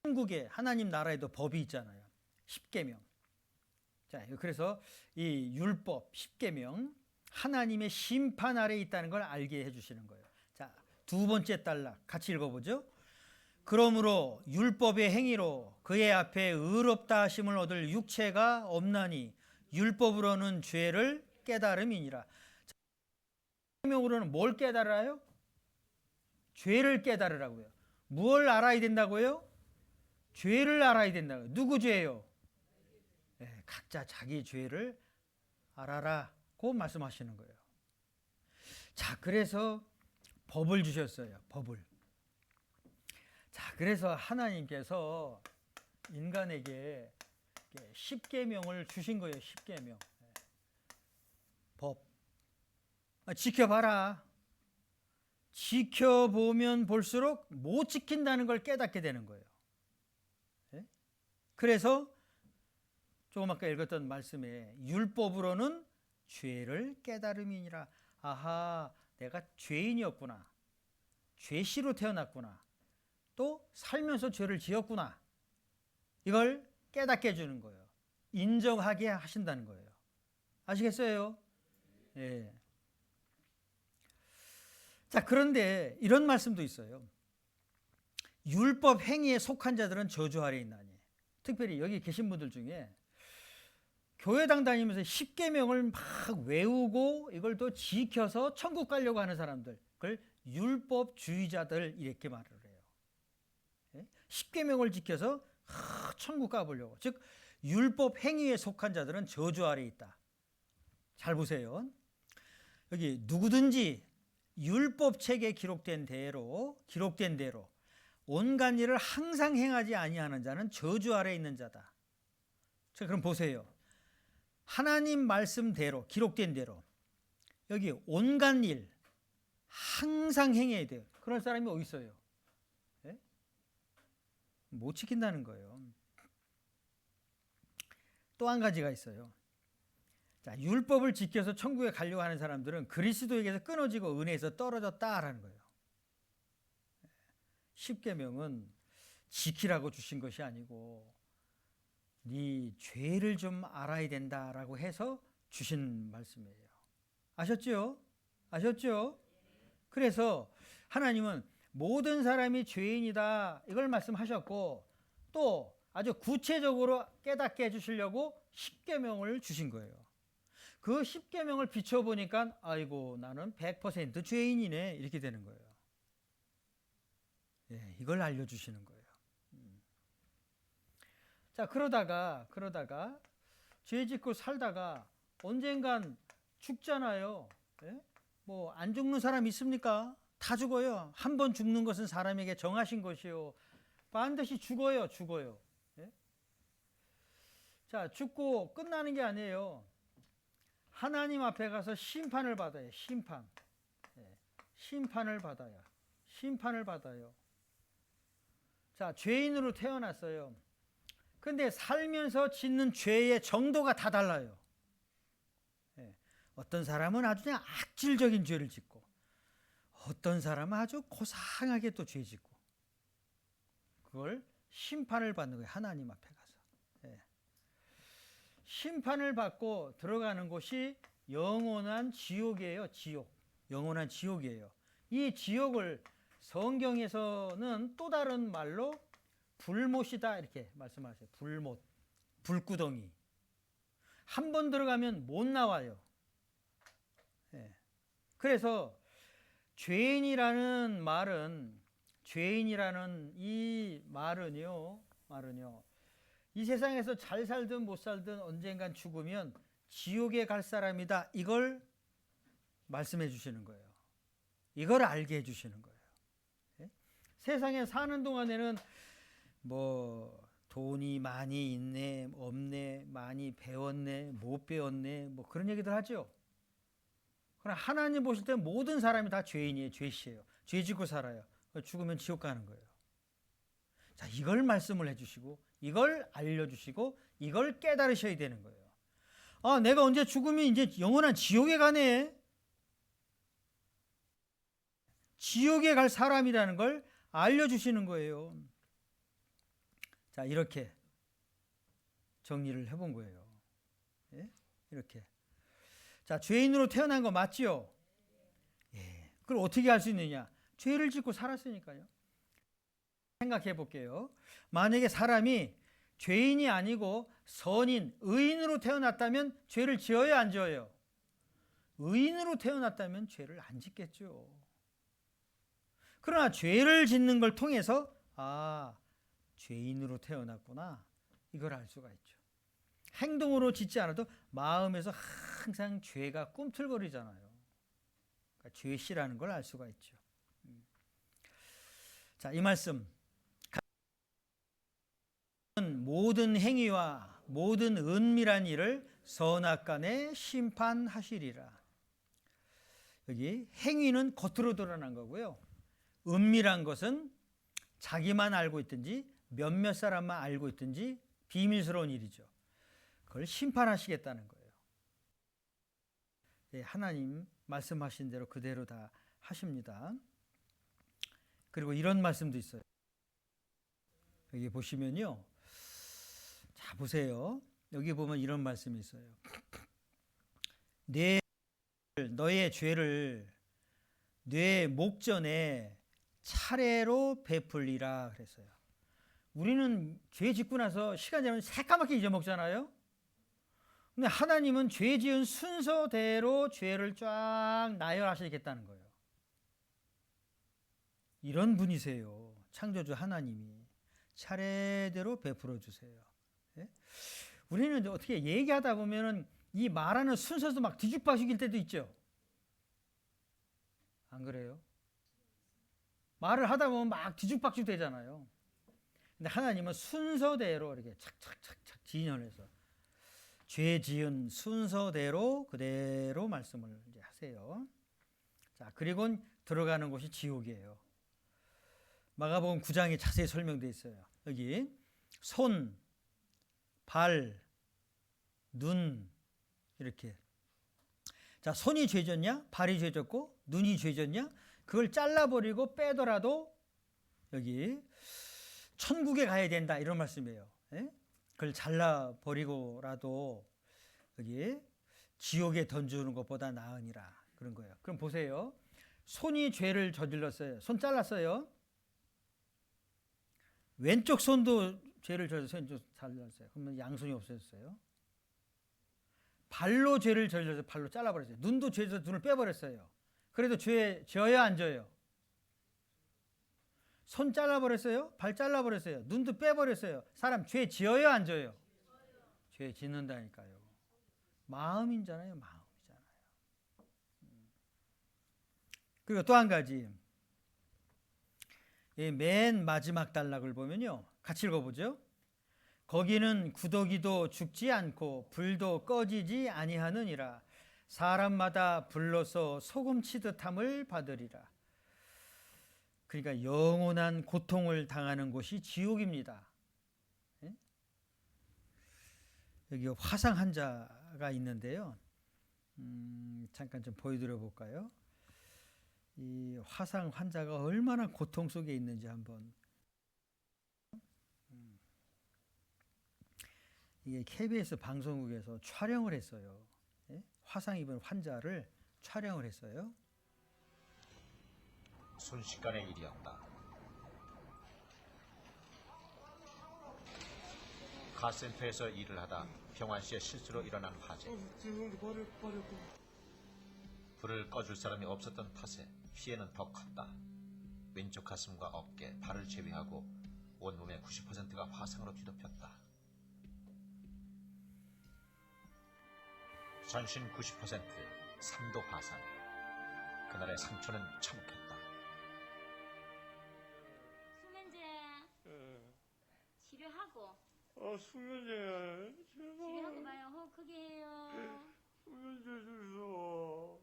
한국에 하나님 나라에도 법이 있잖아요. 십계명. 자, 그래서 이 율법 십계명 하나님의 심판 아래에 있다는 걸 알게 해주시는 거예요. 자, 두 번째 단락 같이 읽어보죠. 그러므로 율법의 행위로 그의 앞에 의롭다 하심을 얻을 육체가 없나니 율법으로는 죄를 깨달음이니라. 십계명으로는 뭘 깨달아요? 죄를 깨달으라고요. 무엇을 알아야 된다고요? 죄를 알아야 된다고요. 누구 죄요? 네, 각자 자기 죄를 알아라고 말씀하시는 거예요. 자, 그래서 법을 주셨어요. 법을. 자, 그래서 하나님께서 인간에게 십계명을 주신 거예요. 십계명. 법. 지켜봐라. 지켜보면 볼수록 못 지킨다는 걸 깨닫게 되는 거예요. 그래서 조금 아까 읽었던 말씀에 율법으로는 죄를 깨달음이니라. 아하, 내가 죄인이었구나. 죄시로 태어났구나. 또 살면서 죄를 지었구나. 이걸 깨닫게 해주는 거예요. 인정하게 하신다는 거예요. 아시겠어요? 예. 자, 그런데 이런 말씀도 있어요. 율법 행위에 속한 자들은 저주 아래에 있나니. 특별히 여기 계신 분들 중에 교회당 다니면서 십계명을 막 외우고 이걸 또 지켜서 천국 가려고 하는 사람들, 그걸 율법주의자들 이렇게 말을 해요. 십계명을 지켜서 천국 가보려고. 즉 율법 행위에 속한 자들은 저주 아래에 있다. 잘 보세요. 여기 누구든지 율법책에 기록된 대로 온갖 일을 항상 행하지 아니하는 자는 저주 아래에 있는 자다. 자, 그럼 보세요. 하나님 말씀대로 기록된 대로 여기 온갖 일 항상 행해야 돼요. 그런 사람이 어디 있어요? 네? 못 지킨다는 거예요. 또 한 가지가 있어요. 자, 율법을 지켜서 천국에 가려고 하는 사람들은 그리스도에게서 끊어지고 은혜에서 떨어졌다라는 거예요. 십계명은 지키라고 주신 것이 아니고 네 죄를 좀 알아야 된다라고 해서 주신 말씀이에요. 아셨죠? 아셨죠? 그래서 하나님은 모든 사람이 죄인이다 이걸 말씀하셨고 또 아주 구체적으로 깨닫게 해주시려고 십계명을 주신 거예요. 그 십계명을 비춰보니까 아이고 나는 100% 죄인이네 이렇게 되는 거예요. 예, 이걸 알려주시는 거예요. 자, 그러다가 죄 짓고 살다가 언젠간 죽잖아요. 예? 뭐 안 죽는 사람 있습니까? 다 죽어요. 한 번 죽는 것은 사람에게 정하신 것이요. 반드시 죽어요. 예? 자, 죽고 끝나는 게 아니에요. 하나님 앞에 가서 심판을 받아요. 심판. 예. 심판을 받아요. 자, 죄인으로 태어났어요. 근데 살면서 짓는 죄의 정도가 다 달라요. 예. 어떤 사람은 아주 그냥 악질적인 죄를 짓고 어떤 사람은 아주 고상하게 또 죄 짓고 그걸 심판을 받는 거예요. 하나님 앞에 가서. 예. 심판을 받고 들어가는 곳이 영원한 지옥이에요. 지옥. 영원한 지옥이에요. 이 지옥을 성경에서는 또 다른 말로 불못이다 이렇게 말씀하세요. 불못, 불구덩이. 한 번 들어가면 못 나와요. 예. 그래서 죄인이라는 이 말은요, 이 세상에서 잘 살든 못 살든 언젠간 죽으면 지옥에 갈 사람이다. 이걸 말씀해 주시는 거예요. 이걸 알게 해 주시는 거예요. 예? 세상에 사는 동안에는 뭐 돈이 많이 있네, 없네, 많이 배웠네, 못 배웠네, 뭐 그런 얘기들 하죠. 그러나 그러나 하나님 보실 때 모든 사람이 다 죄인이에요. 죄씨예요. 죄 짓고 살아요. 죽으면 지옥 가는 거예요. 자, 이걸 말씀을 해주시고 이걸 알려주시고 이걸 깨달으셔야 되는 거예요. 아, 내가 언제 죽으면 이제 영원한 지옥에 가네. 지옥에 갈 사람이라는 걸 알려주시는 거예요. 자, 이렇게 정리를 해본 거예요. 예? 이렇게. 자, 죄인으로 태어난 거 맞지요? 예. 그걸 어떻게 할 수 있느냐? 죄를 짓고 살았으니까요. 생각해 볼게요. 만약에 사람이 죄인이 아니고 선인, 의인으로 태어났다면 죄를 지어야 안 지어요? 의인으로 태어났다면 죄를 안 짓겠죠. 그러나 죄를 짓는 걸 통해서 아, 죄인으로 태어났구나. 이걸 알 수가 있죠. 행동으로 짓지 않아도 마음에서 항상 죄가 꿈틀거리잖아요. 그러니까 죄씨라는 걸 알 수가 있죠. 자, 이 말씀. 모든 행위와 모든 은밀한 일을 선악간에 심판하시리라. 여기 행위는 겉으로 드러난 거고요. 은밀한 것은 자기만 알고 있든지 몇몇 사람만 알고 있든지 비밀스러운 일이죠. 그걸 심판하시겠다는 거예요. 예, 하나님 말씀하신 대로 그대로 다 하십니다. 그리고 이런 말씀도 있어요. 여기 보시면요. 자, 보세요. 여기 보면 이런 말씀이 있어요. 너의 죄를 뇌 목전에 차례로 베풀리라 그랬어요. 우리는 죄 짓고 나서 시간 지나면 새까맣게 잊어먹잖아요. 근데 하나님은 죄 지은 순서대로 죄를 쫙 나열하시겠다는 거예요. 이런 분이세요. 창조주 하나님이 차례대로 베풀어 주세요. 예? 우리는 어떻게 얘기하다 보면은 이 말하는 순서도 막 뒤죽박죽일 때도 있죠. 안 그래요? 말을 하다 보면 막 뒤죽박죽 되잖아요. 근데 하나님은 순서대로 이렇게 착착착착 진열해서 죄 지은 순서대로 그대로 말씀을 이제 하세요. 자, 그리고 들어가는 곳이 지옥이에요. 마가복음 9장에 자세히 설명되어 있어요. 여기 손, 발, 눈 이렇게. 자, 손이 죄졌냐? 발이 죄졌고 눈이 죄졌냐? 그걸 잘라버리고 빼더라도 여기 천국에 가야 된다 이런 말씀이에요. 예? 그걸 잘라버리고라도 여기 지옥에 던지는 것보다 나으니라 그런 거예요. 그럼 보세요. 손이 죄를 저질렀어요. 손 잘랐어요. 왼쪽 손도 죄를 저질렀어요. 왼쪽 잘랐어요. 그러면 양손이 없어졌어요. 발로 죄를 저질러서 발로 잘라버렸어요. 눈도 죄에서 눈을 빼버렸어요. 그래도 죄 져야 안 져요? 손 잘라버렸어요? 발 잘라버렸어요? 눈도 빼버렸어요. 사람 죄 지어야 안 져요? 죄 짓는다니까요. 마음이잖아요. 마음이잖아요. 그리고 또 한 가지. 맨 마지막 단락을 보면요. 같이 읽어보죠. 거기는 구더기도 죽지 않고 불도 꺼지지 아니하느니라. 사람마다 불러서 소금치듯함을 받으리라. 그러니까 영원한 고통을 당하는 곳이 지옥입니다. 예? 여기 화상 환자가 있는데요. 잠깐 좀 보여드려 볼까요? 이 화상 환자가 얼마나 고통 속에 있는지 한번. 이게 KBS 방송국에서 촬영을 했어요. 예? 화상 입은 환자를 촬영을 했어요. 순식간의 일이었다. 카센터에서 일을 하다 병환 씨의 실수로 일어난 화재. 불을 꺼줄 사람이 없었던 탓에 피해는 더 컸다. 왼쪽 가슴과 어깨, 발을 제외하고 온몸의 90%가 화상으로 뒤덮였다. 전신 90%, 3도 화상. 그날의 상처는 참혹했다. 수면제 치료하고 수면제 제발 치료하고 봐요. 호흡 크게 해요. 수면제 주소.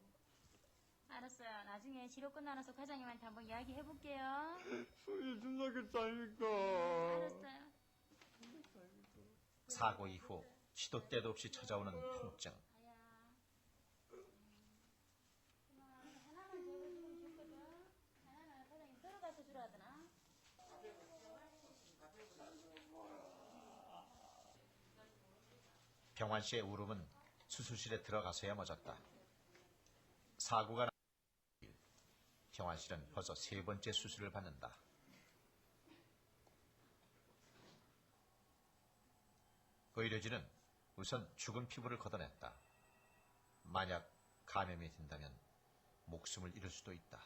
나중에 치료 끝나서 과장님한테 한번 이야기해 볼게요. 손이 준다겠다니까. 알았어요. 사고 이후 시도 때도 없이 찾아오는 통증. 하나만 저거 지금 줬거든. 하나는 과장님 들어가서 주라 하더나. 병환 씨의 울음은 수술실에 들어가서야 멎었다. 사고가 난 병환 씨는 벌써 3번째 수술을 받는다. 의료진은 우선 죽은 피부를 걷어냈다. 만약 감염이 된다면 목숨을 잃을 수도 있다.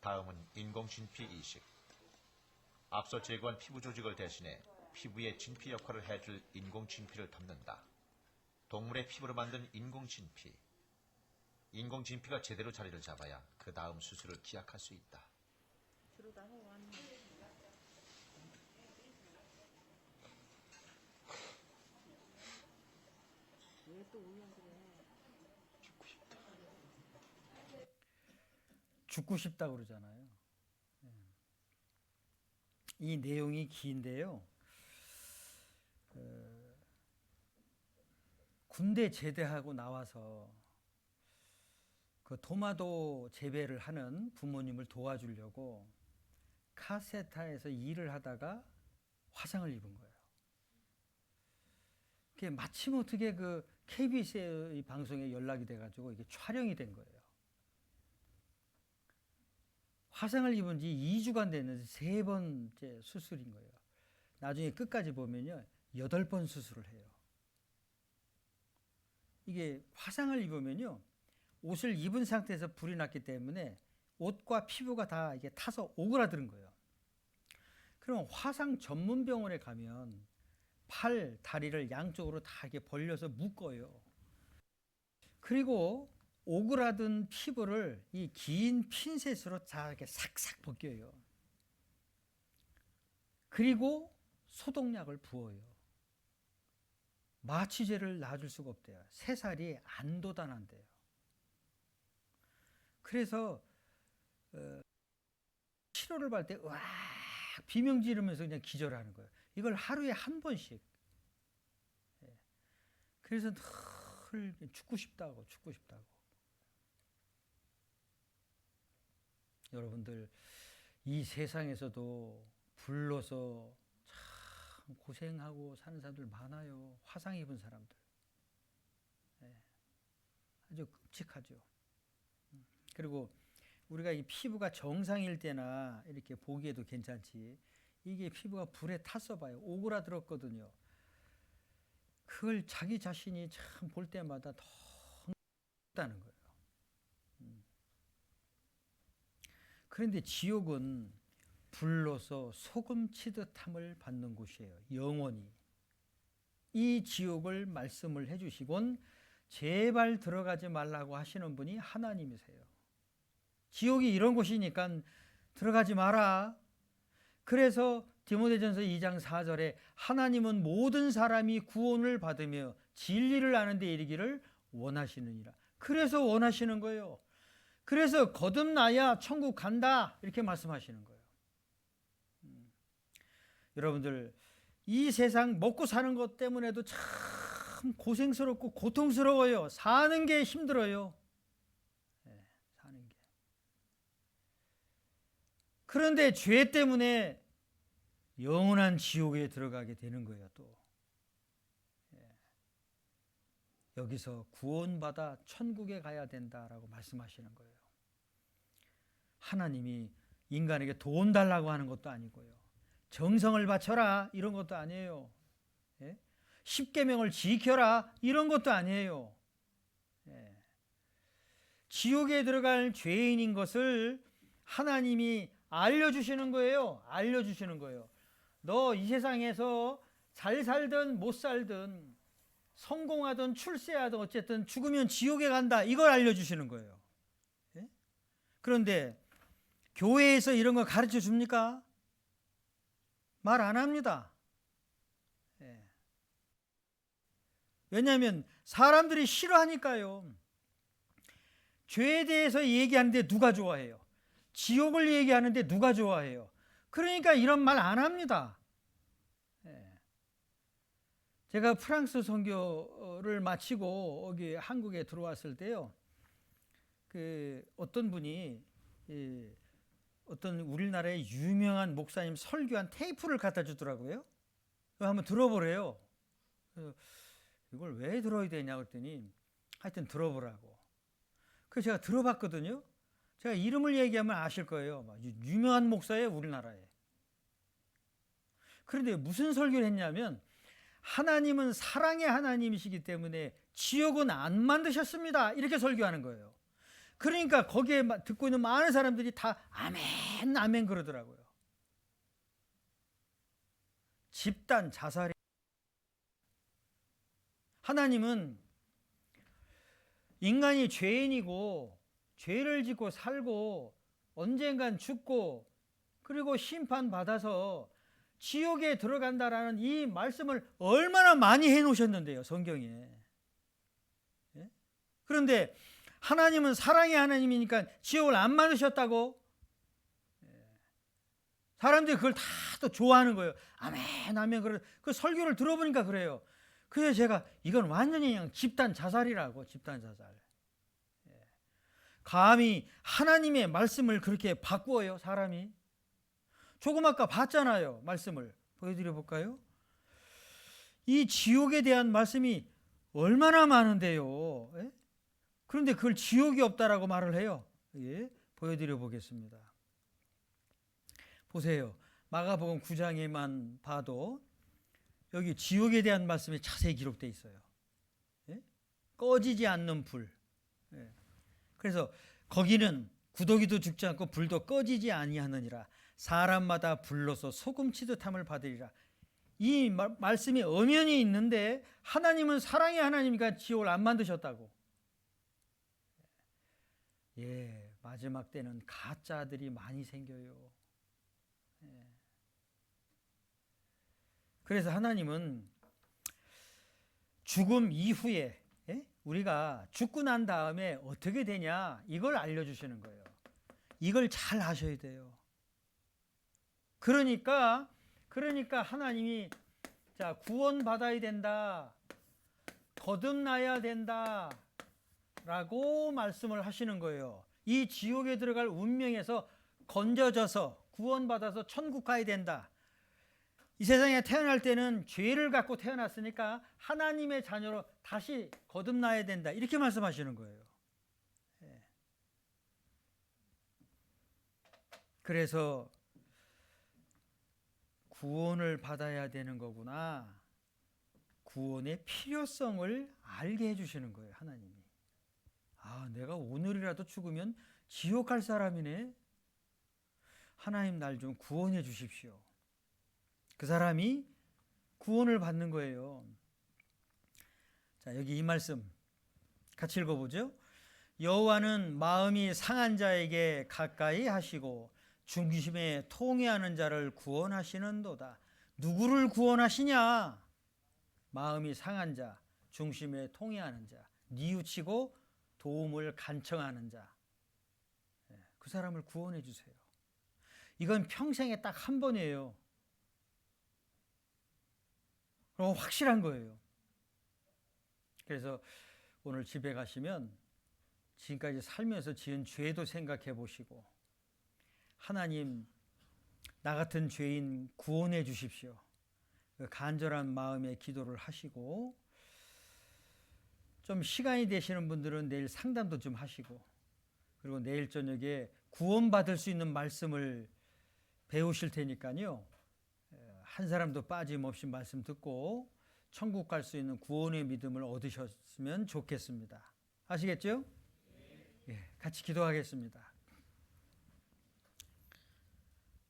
다음은 인공진피 이식. 앞서 제거한 피부 조직을 대신해 피부의 진피 역할을 해줄 인공진피를 덮는다. 동물의 피부로 만든 인공진피. 인공진피가 제대로 자리를 잡아야 그 다음 수술을 기약할 수 있다. 죽고 싶다 그러잖아요. 이 내용이 긴데요. 군대 제대하고 나와서 그 토마토 재배를 하는 부모님을 도와주려고 카세타에서 일을 하다가 화상을 입은 거예요. 그게 마침 어떻게 그 KBS의 방송에 연락이 돼가지고 이게 촬영이 된 거예요. 화상을 입은 지 2주간 됐는데 3번째 수술인 거예요. 나중에 끝까지 보면요, 8번 수술을 해요. 이게 화상을 입으면요, 옷을 입은 상태에서 불이 났기 때문에 옷과 피부가 다 이게 타서 오그라드는 거예요. 그럼 화상 전문 병원에 가면 팔, 다리를 양쪽으로 다 이렇게 벌려서 묶어요. 그리고 오그라든 피부를 이 긴 핀셋으로 다 이렇게 싹싹 벗겨요. 그리고 소독약을 부어요. 마취제를 놔줄 수가 없대요. 새살이 안 돋아난대요. 그래서 치료를 받을 때 으악 비명 지르면서 그냥 기절하는 거예요. 이걸 하루에 한 번씩. 그래서 늘 죽고 싶다고. 여러분들, 이 세상에서도 불러서 참 고생하고 사는 사람들 많아요. 화상 입은 사람들. 아주 끔찍하죠. 그리고 우리가 이 피부가 정상일 때나 이렇게 보기에도 괜찮지, 이게 피부가 불에 탔어 봐요. 오그라들었거든요. 그걸 자기 자신이 참 볼 때마다 더 다는 거예요. 그런데 지옥은 불로서 소금 치듯함을 받는 곳이에요. 영원히. 이 지옥을 말씀을 해주시곤 제발 들어가지 말라고 하시는 분이 하나님이세요. 지옥이 이런 곳이니까 들어가지 마라. 그래서 디모데전서 2장 4절에 하나님은 모든 사람이 구원을 받으며 진리를 아는 데 이르기를 원하시느니라. 그래서 원하시는 거예요. 그래서 거듭나야 천국 간다 이렇게 말씀하시는 거예요. 여러분들, 이 세상 먹고 사는 것 때문에도 참 고생스럽고 고통스러워요. 사는 게 힘들어요. 사는 게. 그런데 죄 때문에 영원한 지옥에 들어가게 되는 거예요. 또 여기서 구원받아 천국에 가야 된다라고 말씀하시는 거예요. 하나님이 인간에게 돈 달라고 하는 것도 아니고요, 정성을 바쳐라 이런 것도 아니에요. 십계명을 지켜라 이런 것도 아니에요. 지옥에 들어갈 죄인인 것을 하나님이 알려주시는 거예요. 알려주시는 거예요. 너 이 세상에서 잘 살든 못 살든 성공하든 출세하든 어쨌든 죽으면 지옥에 간다, 이걸 알려주시는 거예요. 그런데 교회에서 이런 거 가르쳐 줍니까? 말 안 합니다. 왜냐하면 사람들이 싫어하니까요. 죄에 대해서 얘기하는데 누가 좋아해요? 지옥을 얘기하는데 누가 좋아해요? 그러니까 이런 말 안 합니다. 제가 프랑스 선교를 마치고 여기 한국에 들어왔을 때요, 어떤 분이 어떤 우리나라의 유명한 목사님 설교한 테이프를 갖다 주더라고요. 그거 한번 들어보래요. 그래서 이걸 왜 들어야 되냐 그랬더니 하여튼 들어보라고. 그래서 제가 들어봤거든요. 제가 이름을 얘기하면 아실 거예요. 유명한 목사예요, 우리나라에. 그런데 무슨 설교를 했냐면, 하나님은 사랑의 하나님이시기 때문에 지옥은 안 만드셨습니다, 이렇게 설교하는 거예요. 그러니까 거기에 듣고 있는 많은 사람들이 다 아멘 아멘 그러더라고요. 집단 자살이, 하나님은 인간이 죄인이고 죄를 짓고 살고 언젠간 죽고 그리고 심판받아서 지옥에 들어간다라는 이 말씀을 얼마나 많이 해놓으셨는데요, 성경에. 예? 그런데 하나님은 사랑의 하나님이니까 지옥을 안 만드셨다고? 사람들이 그걸 다 또 좋아하는 거예요. 아멘 아멘. 그 설교를 들어보니까 그래요. 그래서 제가 이건 완전히 그냥 집단 자살이라고. 집단 자살. 감히 하나님의 말씀을 그렇게 바꾸어요, 사람이? 조금 아까 봤잖아요, 말씀을. 보여드려 볼까요? 이 지옥에 대한 말씀이 얼마나 많은데요. 예? 그런데 그걸 지옥이 없다라고 말을 해요. 예? 보여드려 보겠습니다. 보세요. 마가복음 9장에만 봐도 여기 지옥에 대한 말씀이 자세히 기록되어 있어요. 예? 꺼지지 않는 불. 예. 그래서 거기는 구더기도 죽지 않고 불도 꺼지지 아니하느니라. 사람마다 불로서 소금치듯함을 받으리라. 이 말씀이 엄연히 있는데 하나님은 사랑의 하나님이니까 지옥을 안 만드셨다고. 예, 마지막 때는 가짜들이 많이 생겨요. 예. 그래서 하나님은 죽음 이후에, 예? 우리가 죽고 난 다음에 어떻게 되냐, 이걸 알려주시는 거예요. 이걸 잘 아셔야 돼요. 그러니까 하나님이 자, 구원받아야 된다, 거듭나야 된다 라고 말씀을 하시는 거예요. 이 지옥에 들어갈 운명에서 건져져서 구원받아서 천국 가야 된다. 이 세상에 태어날 때는 죄를 갖고 태어났으니까 하나님의 자녀로 다시 거듭나야 된다, 이렇게 말씀하시는 거예요. 그래서 구원을 받아야 되는 거구나, 구원의 필요성을 알게 해주시는 거예요, 하나님이. 아, 내가 오늘이라도 죽으면 지옥 갈 사람이네. 하나님, 날 좀 구원해 주십시오. 그 사람이 구원을 받는 거예요. 자, 여기 이 말씀 같이 읽어보죠. 여호와는 마음이 상한 자에게 가까이 하시고 중심에 통회하는 자를 구원하시는도다. 누구를 구원하시냐? 마음이 상한 자, 중심에 통회하는 자, 뉘우치고 도움을 간청하는 자, 그 사람을 구원해 주세요. 이건 평생에 딱 한 번이에요. 그리고 확실한 거예요. 그래서 오늘 집에 가시면 지금까지 살면서 지은 죄도 생각해 보시고, 하나님, 나 같은 죄인 구원해 주십시오. 그 간절한 마음의 기도를 하시고, 좀 시간이 되시는 분들은 내일 상담도 좀 하시고, 그리고 내일 저녁에 구원받을 수 있는 말씀을 배우실 테니까요, 한 사람도 빠짐없이 말씀 듣고 천국 갈 수 있는 구원의 믿음을 얻으셨으면 좋겠습니다. 아시겠죠? 예, 같이 기도하겠습니다.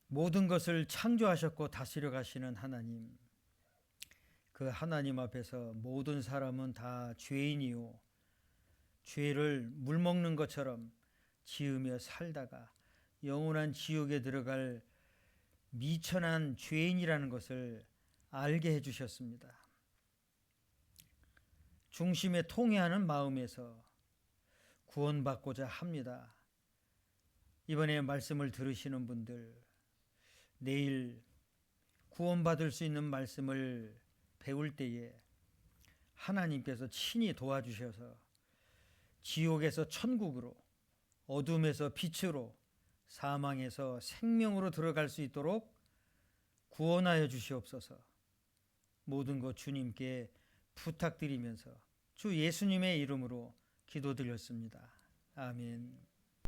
모든 것을 창조하셨고 다스려 가시는 하나님, 그 하나님 앞에서 모든 사람은 다 죄인이요, 죄를 물먹는 것처럼 지으며 살다가 영원한 지옥에 들어갈 미천한 죄인이라는 것을 알게 해주셨습니다. 중심에 통회하는 마음에서 구원받고자 합니다. 이번에 말씀을 들으시는 분들, 내일 구원받을 수 있는 말씀을 배울 때에 하나님께서 친히 도와주셔서 지옥에서 천국으로, 어둠에서 빛으로, 사망에서 생명으로 들어갈 수 있도록 구원하여 주시옵소서. 모든 것 주님께 부탁드리면서 주 예수님의 이름으로 기도드렸습니다. 아멘.